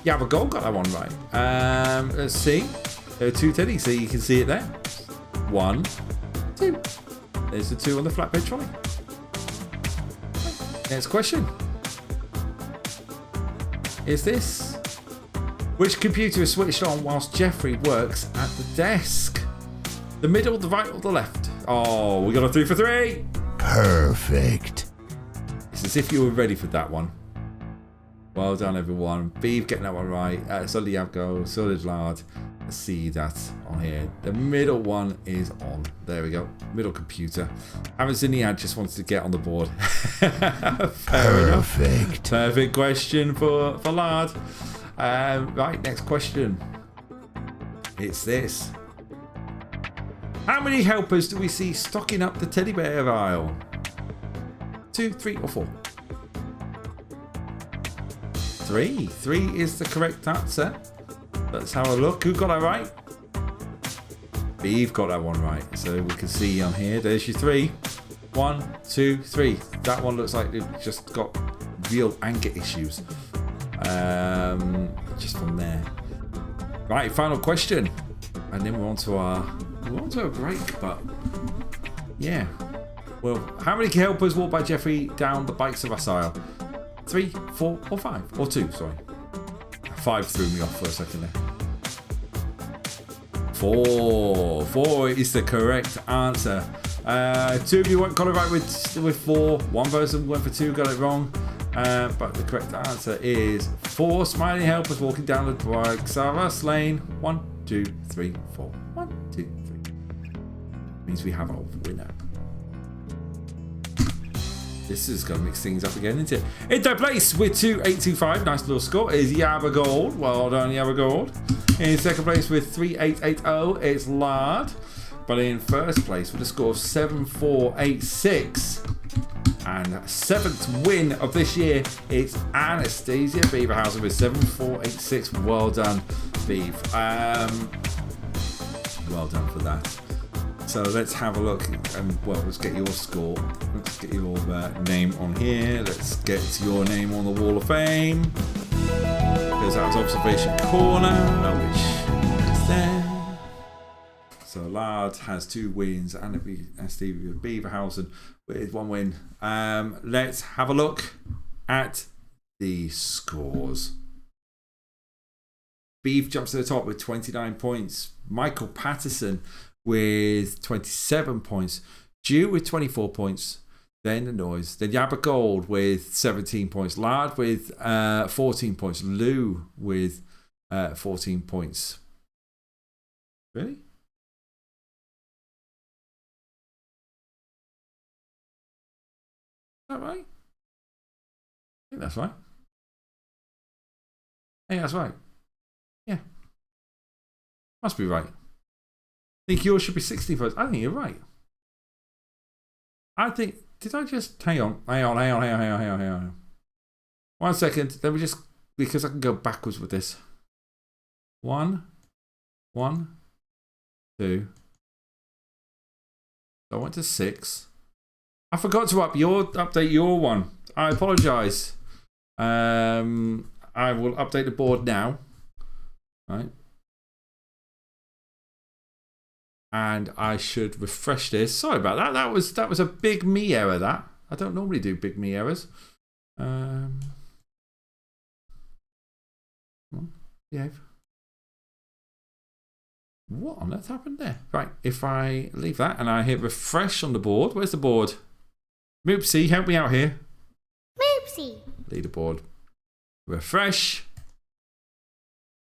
Yeah, but Gold got that one right. Let's see. There are 2 teddies, so you can see it there. 1, 2. There's the 2 on the flatbed trolley. Next question. Is this: which computer is switched on whilst Jeffrey works at the desk? The middle, the right, or the left? Oh, we got a 3 for 3. Perfect. It's as if you were ready for that one. Well done, everyone. Beeve getting that one right. So did Yabgo, so did Lard. Let's see that on here. The middle one is on. There we go. Middle computer. Haven't seen the ad, just wanted to get on the board. Fair enough. Perfect question for Lard. Right, next question. It's this: how many helpers do we see stocking up the teddy bear aisle? 2, 3, or 4? 3. 3 is the correct answer. Let's have a look. Who got that right? Beeve got that one right. So we can see on here. There's your 3. 1, 2, 3. That one looks like it just got real anger issues. Just from there. Right, final question. And then we're on to a break, but yeah. Well, how many helpers walk by Jeffrey down the bikes of us aisle? 3, 4, or 5? Or 2, sorry. 5 threw me off for a second there. 4. 4 is the correct answer. 2 of you got it right with 4. 1 person went for 2, got it wrong. But the correct answer is 4 smiling helpers walking down the bikes of us lane. 1, 2, 3, 4. 1, 2, 3. Means we have a winner. This is going to mix things up again, isn't it? In third place with 2825, nice little score, is Yabba Gold. Well done, Yabba Gold. In second place with 3880, it's Lard. But in first place with a score of 7486. And 7th win of this year, it's Anastasia Beaverhausen with 7486. Well done. Beef. Well done for that. So let's have a look, and let's get your score. Let's get your name on here. Let's get your name on the Wall of Fame. Goes out to Observation Corner, which is there. So Lard has 2 wins, and Stevie Beaverhausen with 1 win. Let's have a look at the scores. Beef jumps to the top with 29 points. Michael Patterson with 27 points. Jew with 24 points. Then the Noise. Then Yabba Gold with 17 points. Lard with 14 points. Lou with 14 points. Really? Is that right? I think that's right. I think that's right. Yeah. Must be right. I think yours should be 16 points. I think you're right. I think... Did I just... Hang on. 1 second. Let me just... Because I can go backwards with this. 1. 2. I went to 6. I forgot to update your one. I apologise. I will update the board now. Right. And I should refresh this. Sorry about that. That was a big me error. That I don't normally do big me errors. Behave. What on earth happened there? Right. If I leave that and I hit refresh on the board, where's the board? Moopsy, help me out here. Moopsy. Leaderboard. Refresh.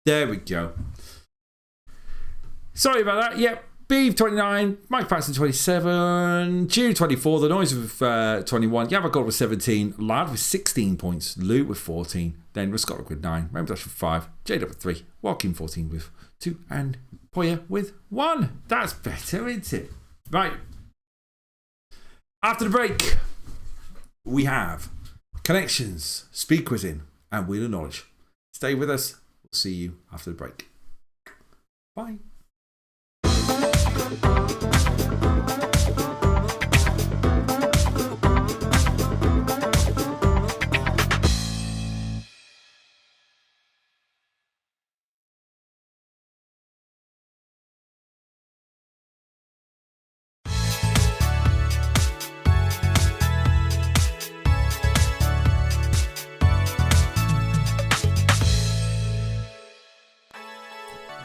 There we go. Sorry about that. Yep. Beef 29, Mike Patterson 27, Jew 24, The Noise with 21, Yabba Gold with 17, Lard with 16 points, Lou with 14, then Rascottic with 9, Rainbow Dash with 5, Jade with 3, Joaquin 14 with 2, and Poya with 1. That's better, isn't it? Right. After the break, we have Connections, Speed Quizzing, and Wheel of Knowledge. Stay with us. We'll see you after the break. Bye.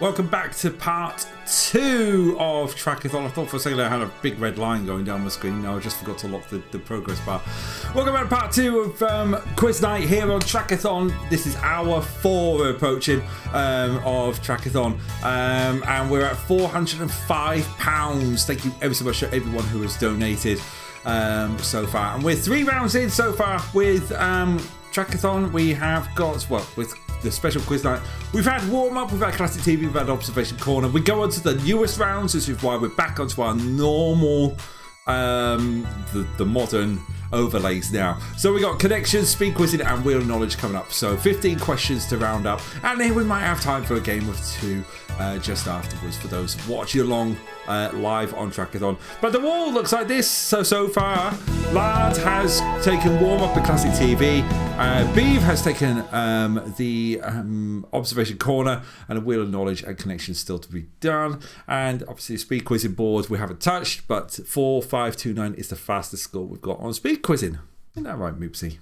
Welcome back to part 2 of Trackathon. I thought for a second I had a big red line going down my screen. No, I just forgot to lock the progress bar. Welcome back to part 2 of Quiz Night here on Trackathon. This is hour 4 approaching of Trackathon. And we're at £405. Thank you ever so much to everyone who has donated so far. And we're 3 rounds in so far with Trackathon. We have got, with the special quiz night, we've had warm up, we've had classic TV, we've had observation corner. We go on to the newest rounds. This is why we're back onto our normal the modern overlays now. So we got connections, speed quizzing, and wheel of knowledge coming up. So 15 questions to round up, and then we might have time for a game or 2 just afterwards for those watching along live on Trackathon. But the wall looks like this. So far, Lard has taken warm up the classic TV. Beav has taken the observation corner, and a wheel of knowledge and connections still to be done. And obviously, speed quizzing boards we haven't touched, but 4529 is the fastest score we've got on speed quizzing. Isn't that right, Moopsy?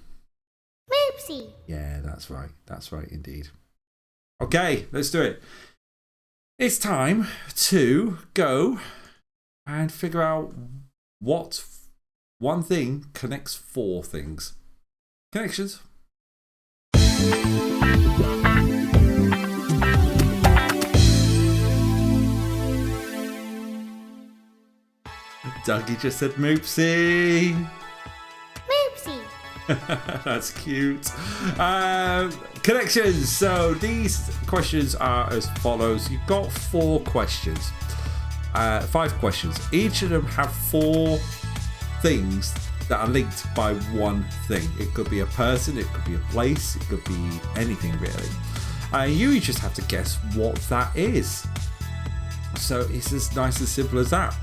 Moopsy. Yeah, that's right. That's right indeed. Okay, let's do it. It's time to go and figure out what one thing connects 4 things. Connections. Dougie just said Moopsy. Moopsy. That's cute. Connections. So these questions are as follows. You've got 4 questions. 5 questions. Each of them have 4 things that are linked by one thing. It could be a person, it could be a place, it could be anything really. You just have to guess what that is. So it's as nice and simple as that.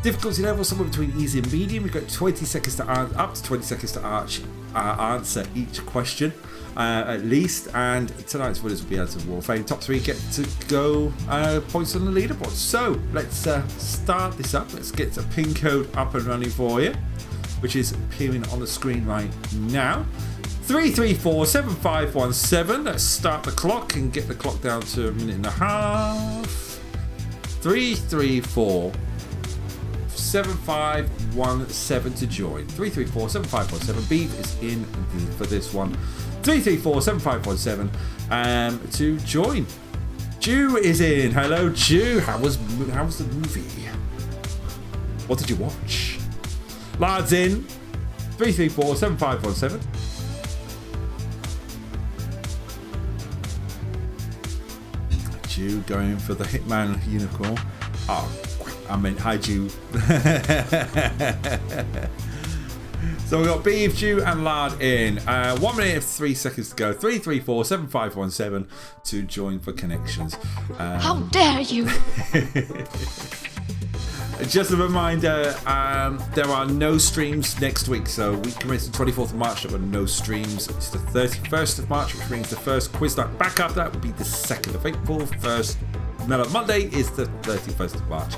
Difficulty level somewhere between easy and medium. We've got 20 seconds to up to 20 seconds to answer each question at least. And tonight's winners will be added to the Wall of Fame. Top 3 get to go points on the leaderboard. So let's start this up. Let's get a pin code up and running for you, which is appearing on the screen right now. 3347517. Let's start the clock and get the clock down to a minute and a half. 3347517 to join. 3347517. Beef is in for this one. 3347517 to join. Jew is in. Hello, Jew. How was the movie? What did you watch? Lard's in. 3347517. Jew going for the Hitman unicorn. Oh, I meant hi, Jew. So we've got Beef, Jew, and Lard in. 1 minute and 3 seconds to go. 3347517 to join for connections. How dare you! Just a reminder, there are no streams next week. So we commence the 24th of March. There are no streams. It's the 31st of March, which means the first quiz night back up. That would be the 2nd of April. First Mellow Monday is the 31st of March.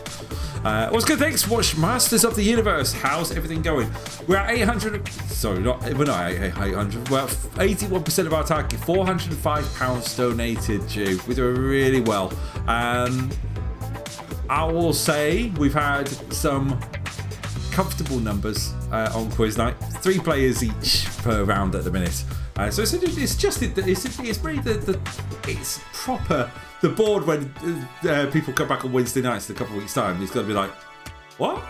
What's good? Thanks. Watch Masters of the Universe. How's everything going? We're at 800. Sorry, we're not at 800. We're at 81% of our target. £405 donated. Jew. We're doing really well. I will say we've had some comfortable numbers on quiz night. 3 players each per round at the minute. So it's proper. The board when people come back on Wednesday nights in a couple of weeks' time, it's going to be like, what?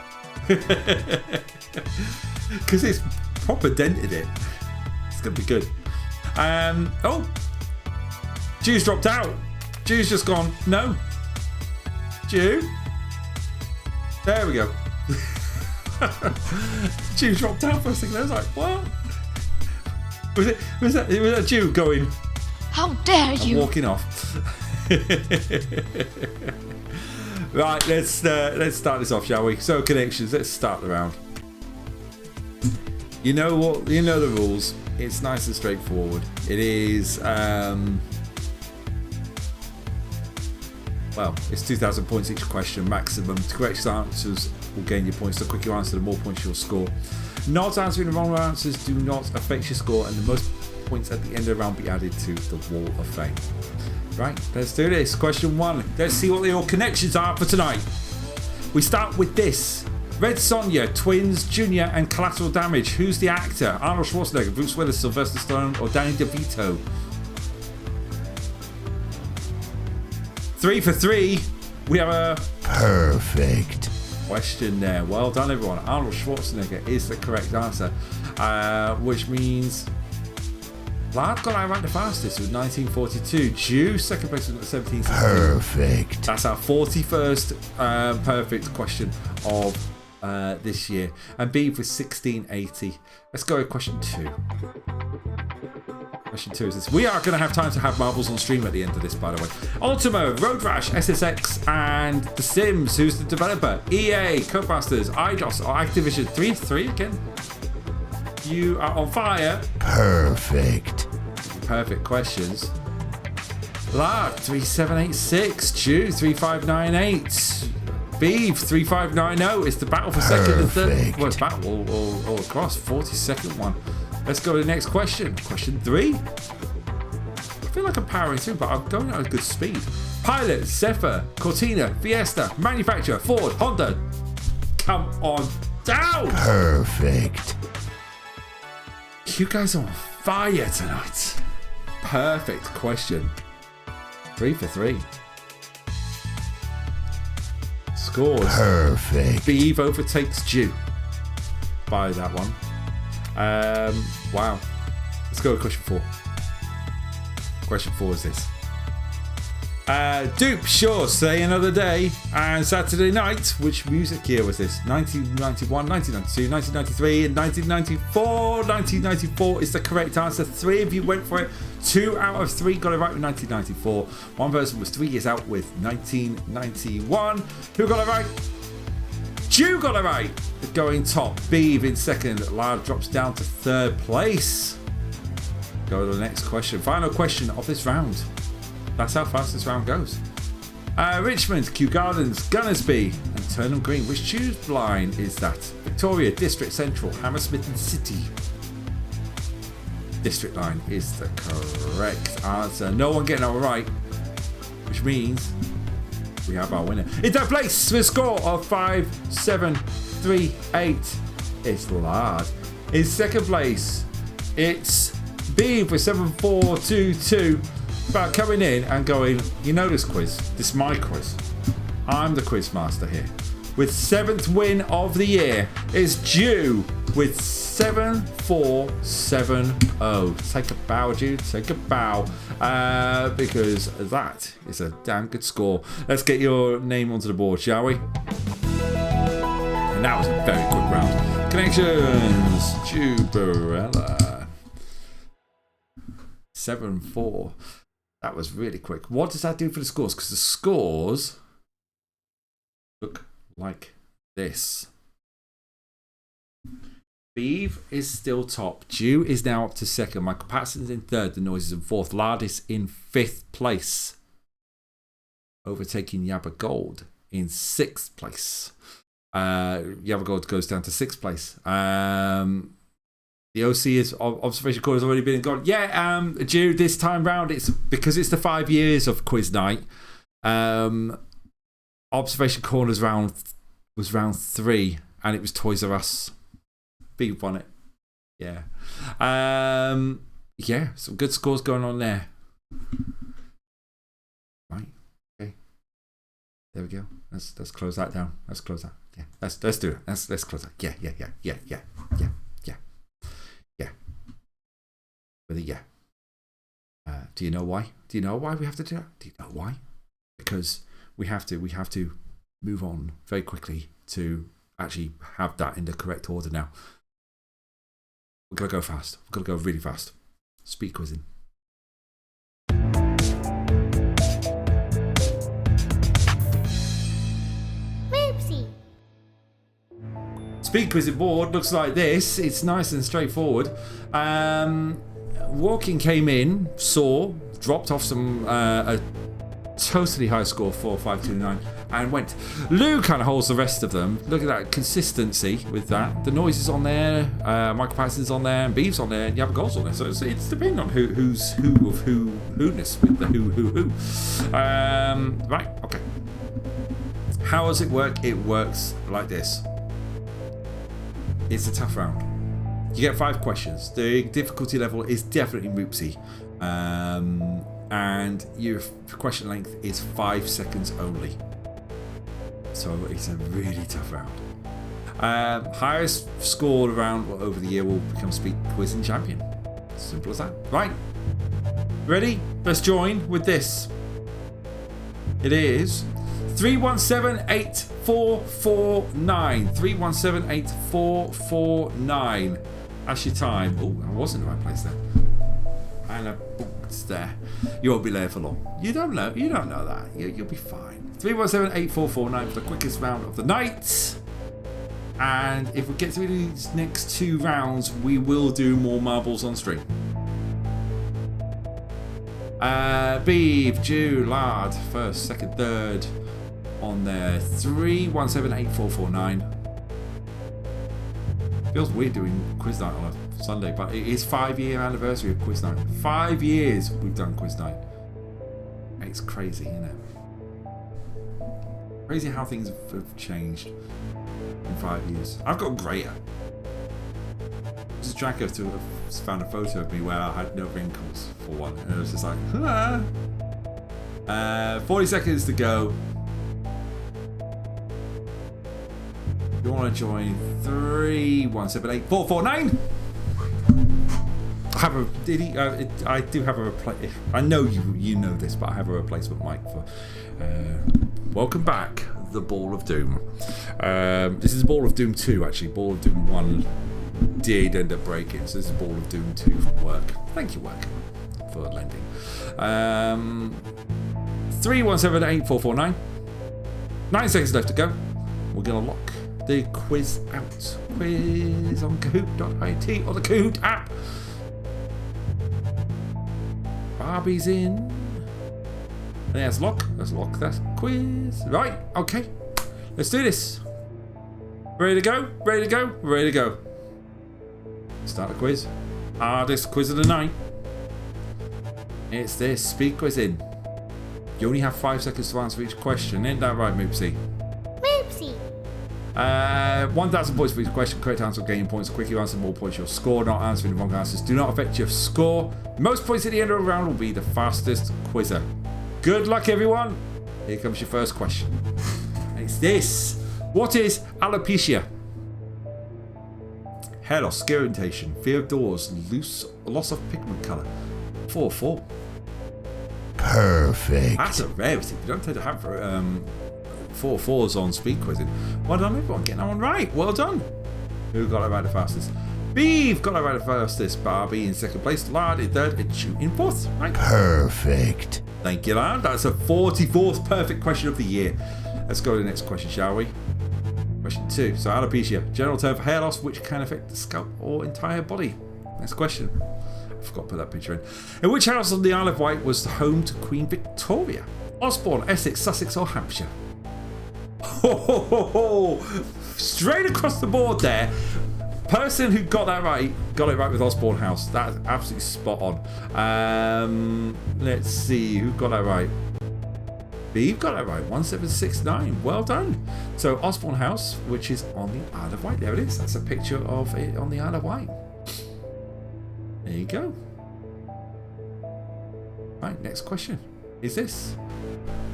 Because it's proper dented it. It's going to be good. Oh, Jew's dropped out. Jew's just gone. No. Jew. There we go. Jew dropped out for a second. I was like, what? Was that Jew going? How dare you! Walking off. Right, let's start this off, shall we? So connections. Let's start the round. You know what? You know the rules. It's nice and straightforward. It is. Well, it's 2,000 points each question, maximum. Correct answers will gain you points. The quicker you answer, the more points you'll score. Not answering the wrong answers do not affect your score, and the most points at the end of the round be added to the Wall of Fame. Right, let's do this. Question 1. Let's see what your connections are for tonight. We start with this. Red Sonja, Twins, Junior, and Collateral Damage. Who's the actor? Arnold Schwarzenegger, Bruce Willis, Sylvester Stallone, or Danny DeVito? 3 for 3. We have a perfect question there. Well done, everyone. Arnold Schwarzenegger is the correct answer, which means Lard got out right the fastest with 1942. Jew, second place with 17. Perfect. That's our 41st perfect question of this year. And Beef with 1680. Let's go with question 2. Question 2 is this. We are going to have time to have marbles on stream at the end of this, by the way. Ultima, Road Rash, SSX, and The Sims. Who's the developer? EA, Codemasters, Eidos, or Activision. 3 for 3 again. You are on fire. Perfect. Perfect questions. Lard, 3786. Chew, 3598. Beef, 3590. It's the battle for second and third. Well, it's battle all across. 42nd one. Let's go to the next question. Question 3. I feel like I'm powering through, but I'm going at a good speed. Pilot, Zephyr, Cortina, Fiesta, Manufacturer, Ford, Honda. Come on down. Perfect. You guys are on fire tonight. Perfect question. 3 for 3. Scores. Perfect. Beef overtakes Jew by that one. Wow. Let's go with question 4. Question 4 is this. Dupe, sure, say another day. And Saturday night, which music year was this? 1991, 1992, 1993, and 1994. 1994 is the correct answer. 3 of you went for it. 2 out of 3 got it right with 1994. One person was 3 years out with 1991. Who got it right? Jew got it right. Going top. Beeve in second. Lard drops down to 3rd place. Go to the next question. Final question of this round. That's how fast this round goes. Richmond, Kew Gardens, Gunnersby, and Turnham Green. Which tube line is that? Victoria, District Central, Hammersmith and City. District line is the correct answer. No one getting it right, which means we have our winner. In third place with a score of 5-7-3-8. It's Lard. In second place, it's Beeve with 7-4-2-2. But coming in and going, you know this quiz, this is my quiz. I'm the quiz master here. With 7th win of the year is Jew with 7-4-7-0. Take a bow, Jude. Take a bow. Because that is a damn good score. Let's get your name onto the board, shall we? And that was a very quick round. Connections. Jubarella. 7-4. That was really quick. What does that do for the scores? Because the scores look like this. Beeve is still top. Jew is now up to 2nd. Michael Patterson's in 3rd. The Noise is in 4th. Lardis in 5th place. Overtaking Yabba Gold in 6th place. Yabba Gold goes down to 6th place. The OC is observation corner has already been gone. Yeah, Jew, this time round, it's because it's the 5 years of quiz night. Observation corners round was round 3, and it was Toys R Us. Big won it. Yeah. Yeah, some good scores going on there. Right. Okay. There we go. Let's close that down. Let's close that. Yeah. Let's do it. Let's close that. Yeah. With a yeah. Do you know why? Do you know why we have to do that? Do you know why? Because we have to move on very quickly to actually have that in the correct order now. We're going to go fast. We're going to go really fast. Speed quizzing. Whoopsie. Speed quizzing board looks like this. It's nice and straightforward. Walking came in, saw, dropped off some a totally high score, 4-5-2-9, and went. Lou kind of holds the rest of them. Look at that consistency with that. The Noise is on there, Michael Patterson's on there, and Beeve's on there, and Yabba Gold's on there. So it's depending on who's who of who-ness with the who. Right, okay. How does it work? It works like this. It's a tough round. You get 5 questions. The difficulty level is definitely Moopsy. And your question length is 5 seconds only. So it's a really tough round. Highest scored round over the year will become Speed Quizzing Champion. Simple as that. Right. Ready? Let's join with this. It is 317-8449. 317-8449. That's your time. Oh, I was in the right place there. And it's there. You won't be there for long. You don't know. You don't know that. You'll be fine. 317-8449 for the quickest round of the night. And if we get through these next 2 rounds, we will do more marbles on stream. Beeve, Jew, Lard, 1st, 2nd, 3rd on there. 317-8449. Feels weird doing quiz night on a Sunday, but it is 5-year anniversary of quiz night. 5 years we've done quiz night. It's crazy, isn't it? Crazy how things have changed in 5 years. I've got greater. Just tracker to have found a photo of me where I had no wrinkles for one, and it was just like, 40 seconds to go. If you want to join, 317-8449. have a did he? I do have a replacement. I know you know this, but I have a replacement mic for. Welcome back, the Ball of Doom. This is Ball of Doom 2 actually. Ball of Doom 1 did end up breaking, so this is Ball of Doom 2 from work. Thank you, work, for lending. 3178449. 9 seconds left to go. We're gonna lock the quiz out. Quiz on Kahoot.it or the Kahoot app. Barbie's in. Let's lock that quiz. Right, okay. Let's do this. Ready to go? Ready to go? Ready to go. Start the quiz. Hardest quiz of the night. It's this speed quiz in. You only have 5 seconds to answer each question. Ain't that right, Moopsy? Moopsy. 1,000 points for each question. Correct answer gain points. The quicker you answer, more points you'll score. Not answering the wrong answers do not affect your score. Most points at the end of the round will be the fastest quizzer. Good luck, everyone. Here comes your first question. It's this. What is alopecia? Hair loss, skin irritation, fear of doors, loss of pigment colour. 4-4. Perfect. That's a rarity. We don't tend to have 4-4s on speed quizzing. Well done, everyone. Getting that one right. Well done. Who got it right the fastest? Beeve got it right the fastest. Barbie in second place. Lard in third. And Chu in fourth. Right. Perfect. Thank you, Lard. That's a 44th perfect question of the year. Let's go to the next question, shall we? Question 2. So, alopecia, general term for hair loss, which can affect the scalp or entire body. Next question. I forgot to put that picture in. In which house on the Isle of Wight was the home to Queen Victoria? Osborne, Essex, Sussex, or Hampshire? Straight across the board there. Person who got it right with Osborne House. That's absolutely spot on. Let's see who got that right. Beeve got it right. 1769. Well done. So Osborne House, which is on the Isle of Wight. There it is. That's a picture of it on the Isle of Wight. There you go. Right, next question is this.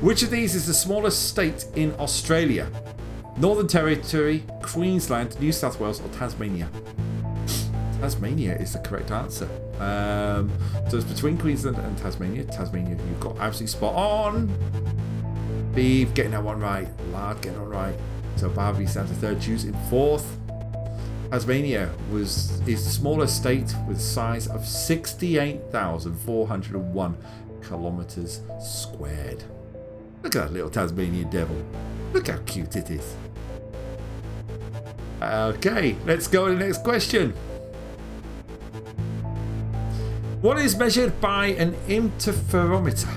Which of these is the smallest state in Australia? Northern Territory, Queensland, New South Wales, or Tasmania? Tasmania is the correct answer. So it's between Queensland and Tasmania. Tasmania, you've got absolutely spot on. Beeve getting that one right. Lard getting it right. So Barbie's down to third, Juice in fourth. Tasmania is the smallest state with a size of 68,401 kilometres squared. Look at that little Tasmanian devil. Look how cute it is. Okay, let's go to the next question. What is measured by an interferometer?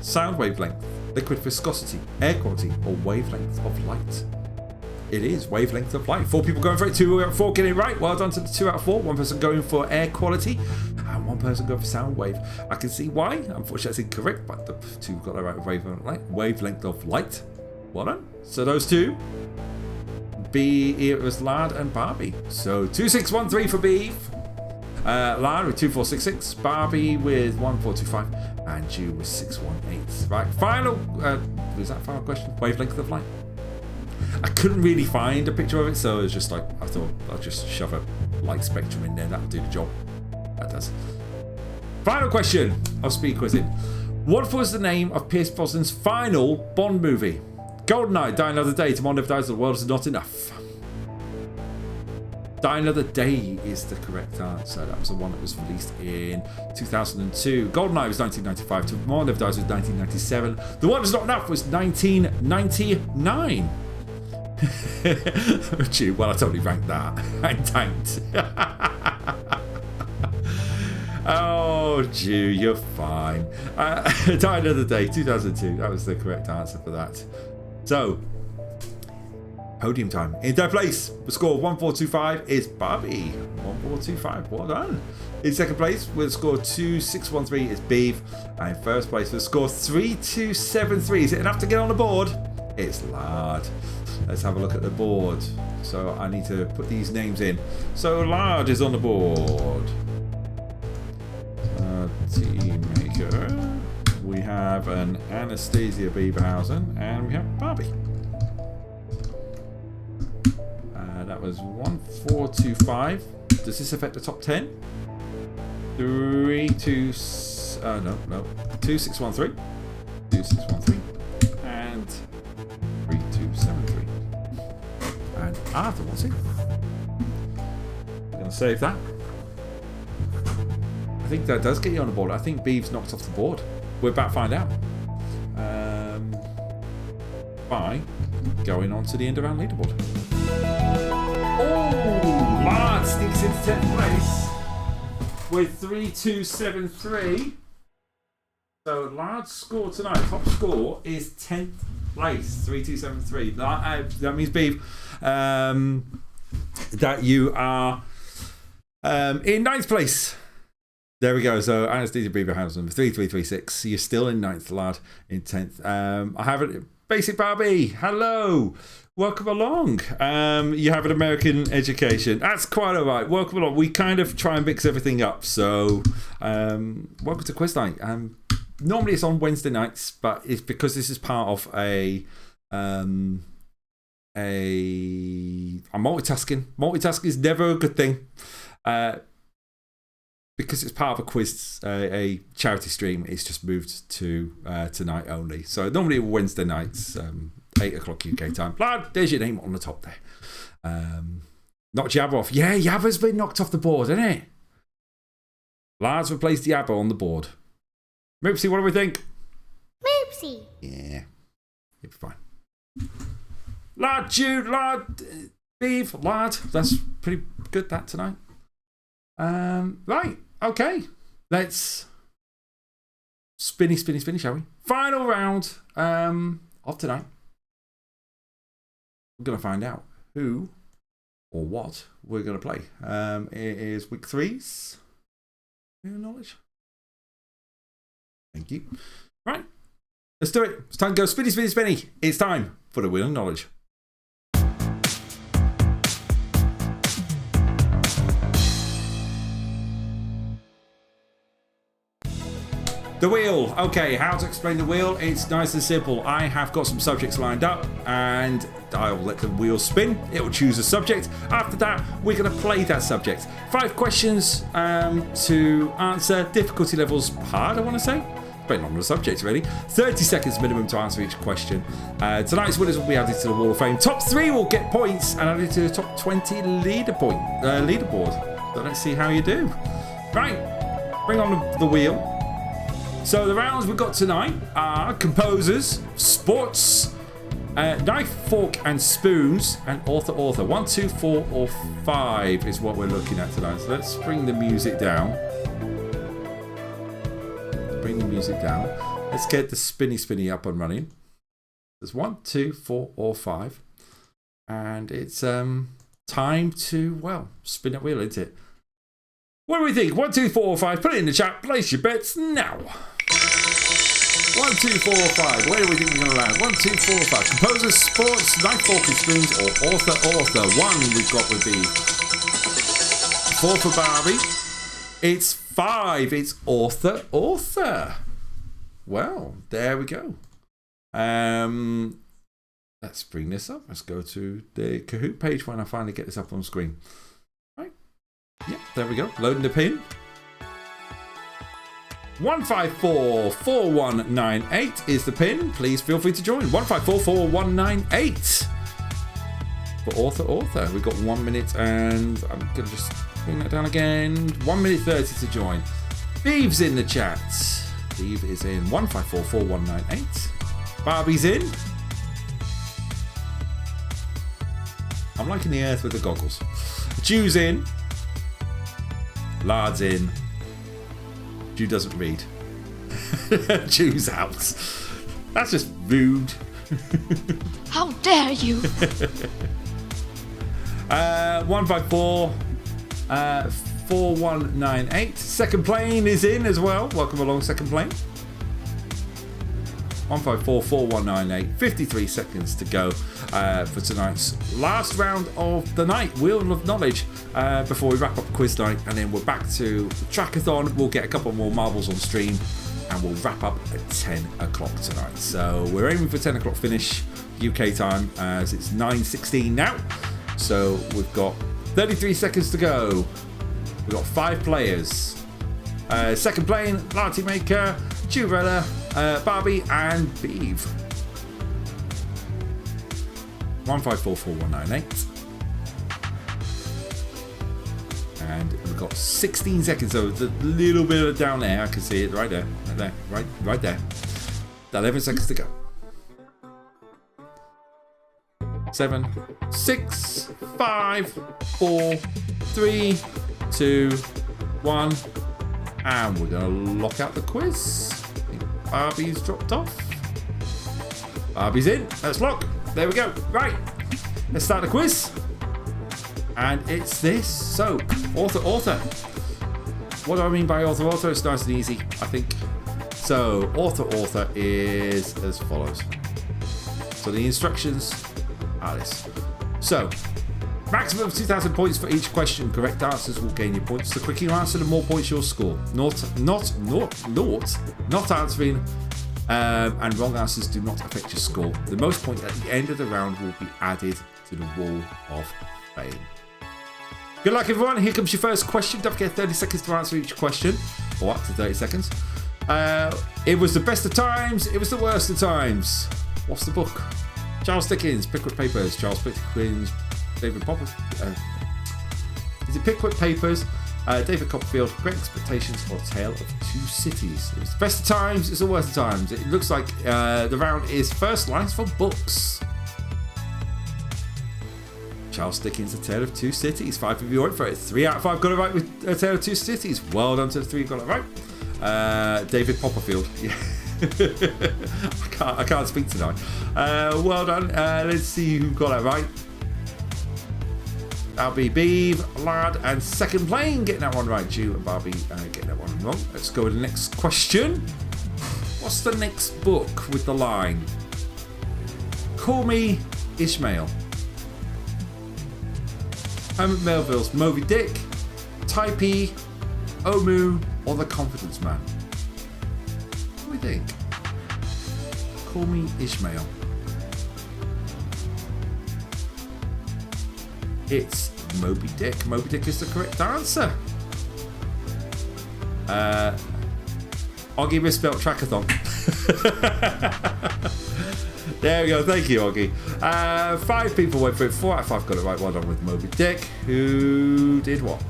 Sound wavelength, liquid viscosity, air quality, or wavelength of light? It is wavelength of light. 4 people going for it. 2 out of 4 getting it right. Well done to the 2 out of 4. 1 person going for air quality, and 1 person going for sound wave. I can see why. Unfortunately, that's incorrect, but the 2 got it right with wavelength of light. Well done. So those 2. It was Lard and Barbie. So 2613 for Beeve. Lard with 2466. Barbie with 1425. And Jew with 618. Right. Final. Was that final question? Wavelength of light. I couldn't really find a picture of it, so it was just like, I thought I'll just shove a light spectrum in there. That'll do the job. That does. Final question of speed quizzing. What was the name of Pierce Brosnan's final Bond movie? GoldenEye, Die Another Day, Tomorrow Never Dies, The World Is Not Enough. Die Another Day is the correct answer. That was the one that was released in 2002. GoldenEye was 1995. Tomorrow Never Dies was 1997. The World Is Not Enough was 1999. Gee, well, I totally ranked that. I tanked. Oh, Jew, you're fine. Die Another Day, 2002. That was the correct answer for that. So, podium time. In third place, the score of 1425 is Barbie. 1425. Well done. In second place, with a score of 2613 is Beeve. And in first place, with a score of 3273. Is it enough to get on the board? It's Lard. Let's have a look at the board. So I need to put these names in. So Lard is on the board. Team maker. We have an Anastasia Beaverhausen and we have Barbie. That was 1425. Does this affect the top 10? 2613, 2613, and 3273. And Arthur wants it. I'm going to save that. I think that does get you on the board. I think Beeves knocked off the board. We're about to find out. By going on to the end of our leaderboard. Oh, Lard sneaks into 10th place with 3273. So Lard's score tonight, top score, is 10th place, 3273. That means, Beeve, that you are in 9th place. There we go. So Anastasia Beaverhausen with 3336. You're still in 9th, Lard, in 10th. I have it. Basic Barbie, hello. Welcome along. You have an American education. That's quite all right. Welcome along. We kind of try and mix everything up. So, welcome to Quiz Night. Normally it's on Wednesday nights, but it's because this is part of a multitasking. Multitasking is never a good thing. Because it's part of a quiz, a charity stream, it's just moved to tonight only. So normally Wednesday nights, 8 o'clock UK time. Lad, there's your name on the top there. Knocked Yabba off. Yeah, Yabba's been knocked off the board, isn't it? Lad's replaced Yabba on the board. Moopsy, what do we think? Moopsy. Yeah, it'll be fine. Lad, Jude, Lad, Beef, Lad. That's pretty good, that tonight. Right, okay. Let's spinny, shall we? Final round of tonight. We're going to find out who or what we're going to play. It is week 3's Wheel of Knowledge. Thank you. Right, let's do it. It's time to go spinny. It's time for the Wheel of Knowledge. The wheel. Okay, how to explain the wheel? It's nice and simple. I have got some subjects lined up and I'll let the wheel spin. It will choose a subject. After that, we're going to play that subject. 5 questions to answer. Difficulty levels hard, I want to say. Depending on the subject, really. 30 seconds minimum to answer each question. Tonight's winners will be added to the Wall of Fame. Top 3 will get points and added to the top 20 leaderboard. So let's see how you do. Right, bring on the wheel. So the rounds we've got tonight are composers, sports, knife, fork and spoons, and author. 1, 2, 4 or 5 is what we're looking at tonight. So let's bring the music down. Let's get the spinny up and running. There's 1, 2, 4 or 5. And it's time to, well, spin that wheel, isn't it? What do we think? 1, 2, 4 or 5. Put it in the chat. Place your bets now. 1, 2, 4 or 5. Where do we think we're going to land? 1, 2, 4 or 5. Composers, sports, knife, fork and spoons, or author. 1 we've got with the 4 for Barbie. It's 5. It's author. Well, there we go. Let's bring this up. Let's go to the Kahoot page when I finally get this up on screen. Right. Yep, there we go. Loading the pin. 1544198 is the pin. Please feel free to join. 1544198 for author. We've got 1 minute and I'm going to just bring that down again. 1 minute 30 to join. Beeve's in the chat. Beeve is in. 1544198. Barbie's in. I'm liking the earth with the goggles. Jew's in. Lard's in. Jew doesn't read. Jew's out. That's just rude. How dare you? 154 4198. Second plane is in as well. Welcome along, second plane. 1544198. 53 seconds to go for tonight's last round of the night, Wheel of Knowledge, before we wrap up quiz night, and then we're back to Trackathon. We'll get a couple more marbles on stream and we'll wrap up at 10 o'clock tonight. So we're aiming for 10 o'clock finish UK time, as it's 9:16 now. So we've got 33 seconds to go. We've got 5 players. Second plane, Latte Maker, Jurella, Barbie, and Beeve. 1544198. And we've got 16 seconds, so it's a little bit of down there. I can see it right there, right there. 11 seconds to go. 7, 6, 5, 4, 3, 2, 1, and we're gonna lock out the quiz. I think Barbie's dropped off. Barbie's in. Let's lock. There we go. Right. Let's start the quiz. And it's this. So, author. What do I mean by author? It's nice and easy, I think. So, author is as follows. So the instructions are this. So, maximum of 2,000 points for each question. Correct answers will gain you points. The quicker you answer, the more points you'll score. Not answering and wrong answers do not affect your score. The most points at the end of the round will be added to the wall of fame. Good luck, everyone. Here comes your first question. Don't forget 30 seconds to answer each question, or up to 30 seconds. It was the best of times. It was the worst of times. What's the book? Charles Dickens, Pickwick Papers. Charles Dickens, David Popper. Is it Pickwick Papers? David Copperfield, Great Expectations, or Tale of Two Cities? It was the best of times. It's the worst of times. It looks like the round is first lines for books. Charles Dickens, A Tale of Two Cities. 5 of you went for it. 3 out of 5 got it right with A Tale of Two Cities. Well done to the 3 who got it right. David Copperfield. Yeah. I can't speak tonight. Well done. Let's see who got it right. That'll be Beeve, Lad, and Second Plane getting that one right. Jew and Barbie getting that one wrong. Let's go with the next question. What's the next book with the line? Call Me Ishmael. Herman Melville's Moby Dick, Typee, Omu, or The Confidence Man? What do we think? Call Me Ishmael. It's Moby Dick. Moby Dick is the correct answer. Oggy misspelled Trackathon. There we go. Thank you, Oggy. 5 people went for it. 4 out of 5 got it right. Well done with Moby Dick. Who did what?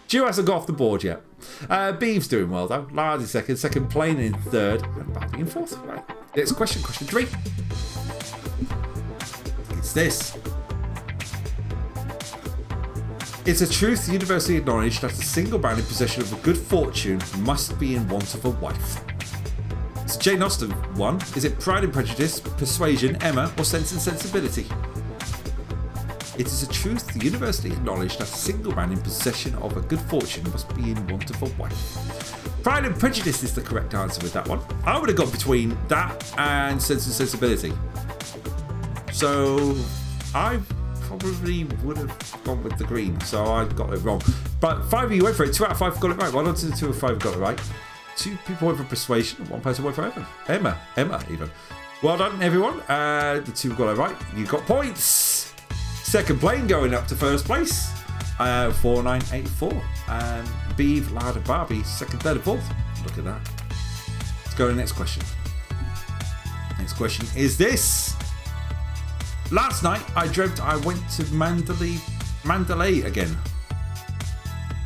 Jew hasn't got off the board yet. Beeve's doing well though. Lard in second. Second Plane in third. And Barbie in fourth. Right. Next question. Question 3. It's this. It's a truth universally acknowledged that a single man in possession of a good fortune must be in want of a wife. It's a Jane Austen one. Is it Pride and Prejudice, Persuasion, Emma, or Sense and Sensibility? It is a truth universally acknowledged that a single man in possession of a good fortune must be in want of a wife. Pride and Prejudice is the correct answer with that one. I would have gone between that and Sense and Sensibility. So I probably would have gone with the green, so I got it wrong. But 5 of you went for it. 2 out of 5 got it right. Well done to the 2 of 5 got it right. 2 people went for Persuasion, 1 person went for Emma even. Well done, everyone. The 2 got it right. You got points. Second Plane going up to first place. 4984. And Beeve, Lard, and Barbie second, third, and fourth. Look at that. Let's go to the next question. Next question is this. Last night, I dreamt I went to Mandalay again.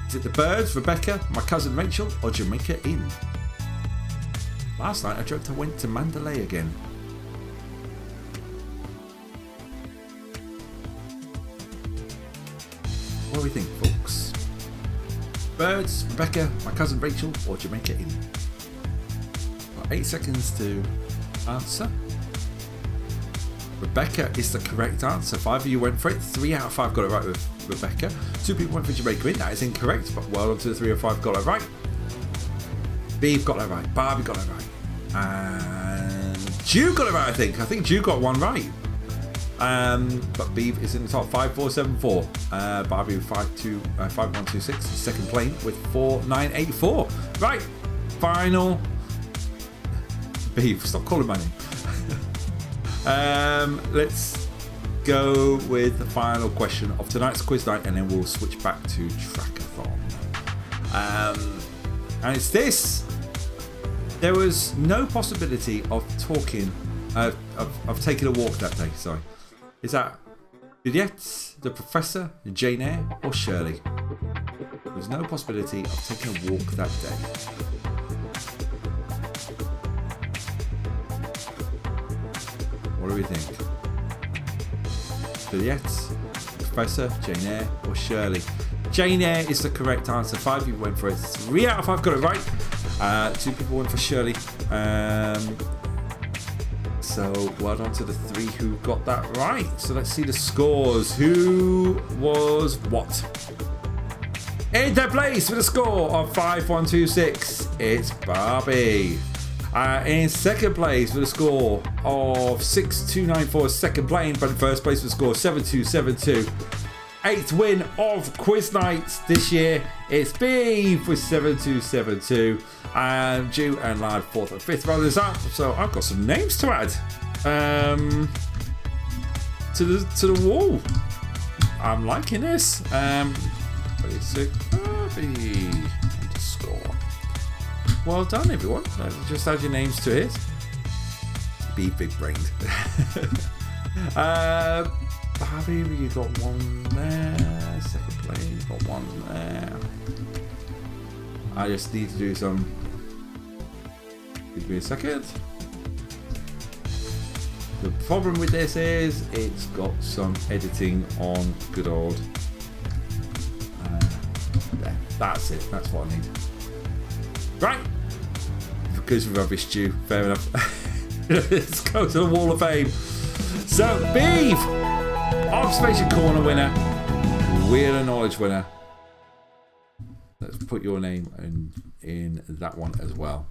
Is it The Birds, Rebecca, My Cousin Rachel, or Jamaica Inn? Last night, I dreamt I went to Mandalay again. What do we think, folks? Birds, Rebecca, My Cousin Rachel, or Jamaica Inn? Got 8 seconds to answer. Rebecca is the correct answer. 5 of you went for it. 3 out of 5 got it right with Rebecca. 2 people went for Jamaica Inn. That is incorrect, but well done to the 3 of 5 got it right. Beeve got it right. Barbie got it right. And Jew got it right, I think. I think Jew got one right. But Beeve is in the top 5474. Barbie with 5126. Second Plane with 4984. Right. Final. Beeve, stop calling my name. Let's go with the final question of tonight's quiz night, and then we'll switch back to Trackathon. And it's this. There was no possibility of talking, of taking a walk that day, sorry. Is that Juliet, the Professor, Jane Eyre, or Shirley? There was no possibility of taking a walk that day. What do we think? Juliet, Professor, Jane Eyre, or Shirley? Jane Eyre is the correct answer. 5 people went for it. 3 out of 5 got it right. 2 people went for Shirley. So well done to the 3 who got that right. So let's see the scores. Who was what? In third place with a score of 5126, it's Barbie. In second place with a score of 6294, second place, but in first place with a score of 7272. 8th win of Quiz Night this year, it's Beef with 7272, and Jew and Lad 4th and 5th runners up. So I've got some names to add to the wall. I'm liking this. Basic Barbie underscore. Well done, everyone. Just add your names to it. Be big brained. Barbie, you got one there. Second place, got one there. I just need to do some. Give me a second. The problem with this is it's got some editing on good old. There. That's it. That's what I need. Right. Because of rubbish, Stew. Fair enough. Let's go to the Wall of Fame. So, Beef! Observation Corner winner. Wheel of Knowledge winner. Let's put your name in that one as well.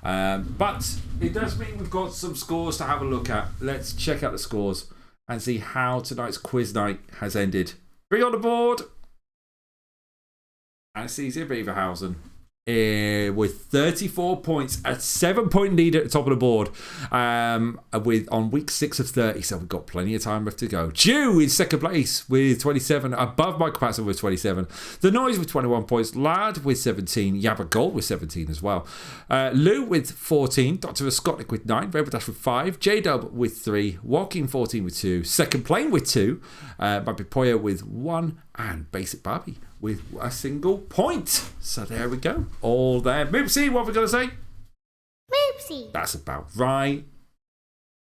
But it does mean we've got some scores to have a look at. Let's check out the scores and see how tonight's quiz night has ended. 3 on the board. Anastasia Beaverhausen with 34 points, a 7-point lead at the top of the board on week 6 of 30, so we've got plenty of time left to go. Jew in second place with 27, above Michael Patterson with 27. The Noise with 21 points, Lad with 17, Yabba Gold with 17 as well. Lou with 14, Dr. Scotlick with 9, Rebadash with 5, J-Dub with 3, Walking 14 with 2, Second Plane with 2, Bobby Poyer with 1, and Basic Barbie with a single point. So there we go. All there. Moopsy, what have we got to say? Moopsy. That's about right.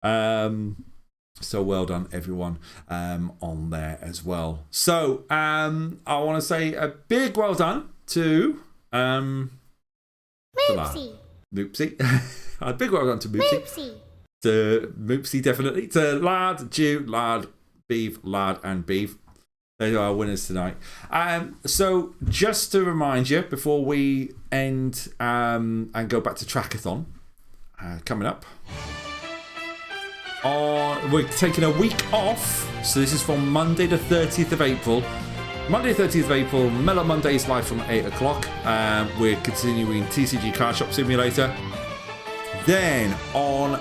So well done, everyone, on there as well. So I want to say a big well done to Moopsy. Moopsy. A big well done to Moopsy. Moopsy. To Moopsy, definitely. To Lad, Jew, Lad, Beef, Lad, and Beef. They are our winners tonight. So just to remind you, before we end and go back to Trackathon, coming up, we're taking a week off. So this is from Monday the 30th of April. Monday the 30th of April, Mellow Mondays live from 8 o'clock. We're continuing TCG Car Shop Simulator. Then on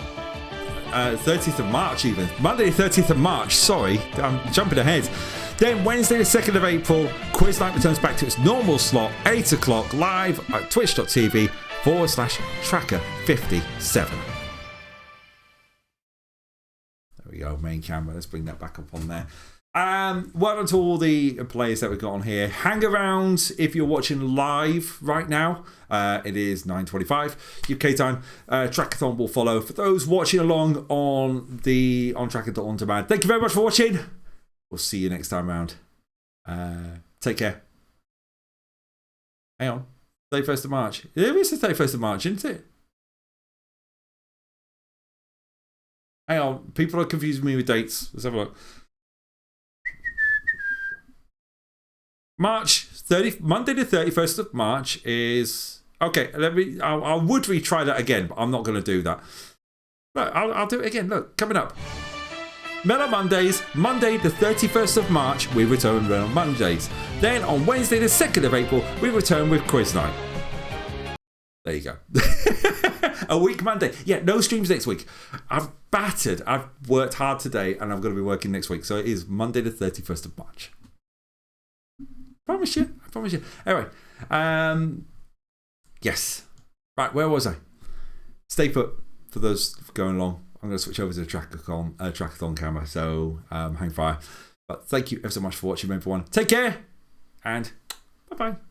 30th of March even. Monday the 30th of March, sorry, I'm jumping ahead. Then Wednesday the 2nd of April, Quiz Night returns back to its normal slot, 8 o'clock, live at twitch.tv/Tracker57. There we go, main camera. Let's bring that back up on there. Well done to all the players that we've got on here. Hang around if you're watching live right now. It is 9:25 UK time. Trackathon will follow. For those watching along on Tracker On Demand, thank you very much for watching. We'll see you next time round. Take care. Hang on. 31st of March. It is the 31st of March, isn't it? Hang on. People are confusing me with dates. Let's have a look. Monday the 31st of March is... Okay, I would retry that again, but I'm not going to do that. Look, I'll do it again. Look, coming up. Mellow Mondays, Monday the 31st of March, we return with Mellow Mondays. Then on Wednesday the 2nd of April, we return with Quiz Night. There you go. A week Monday. Yeah, no streams next week. I've worked hard today and I'm going to be working next week. So it is Monday the 31st of March. I promise you. Anyway, Yes. Right, where was I? Stay put for those going along. I'm going to switch over to the Trackathon camera, so hang fire. But thank you ever so much for watching, everyone. Take care, and bye-bye.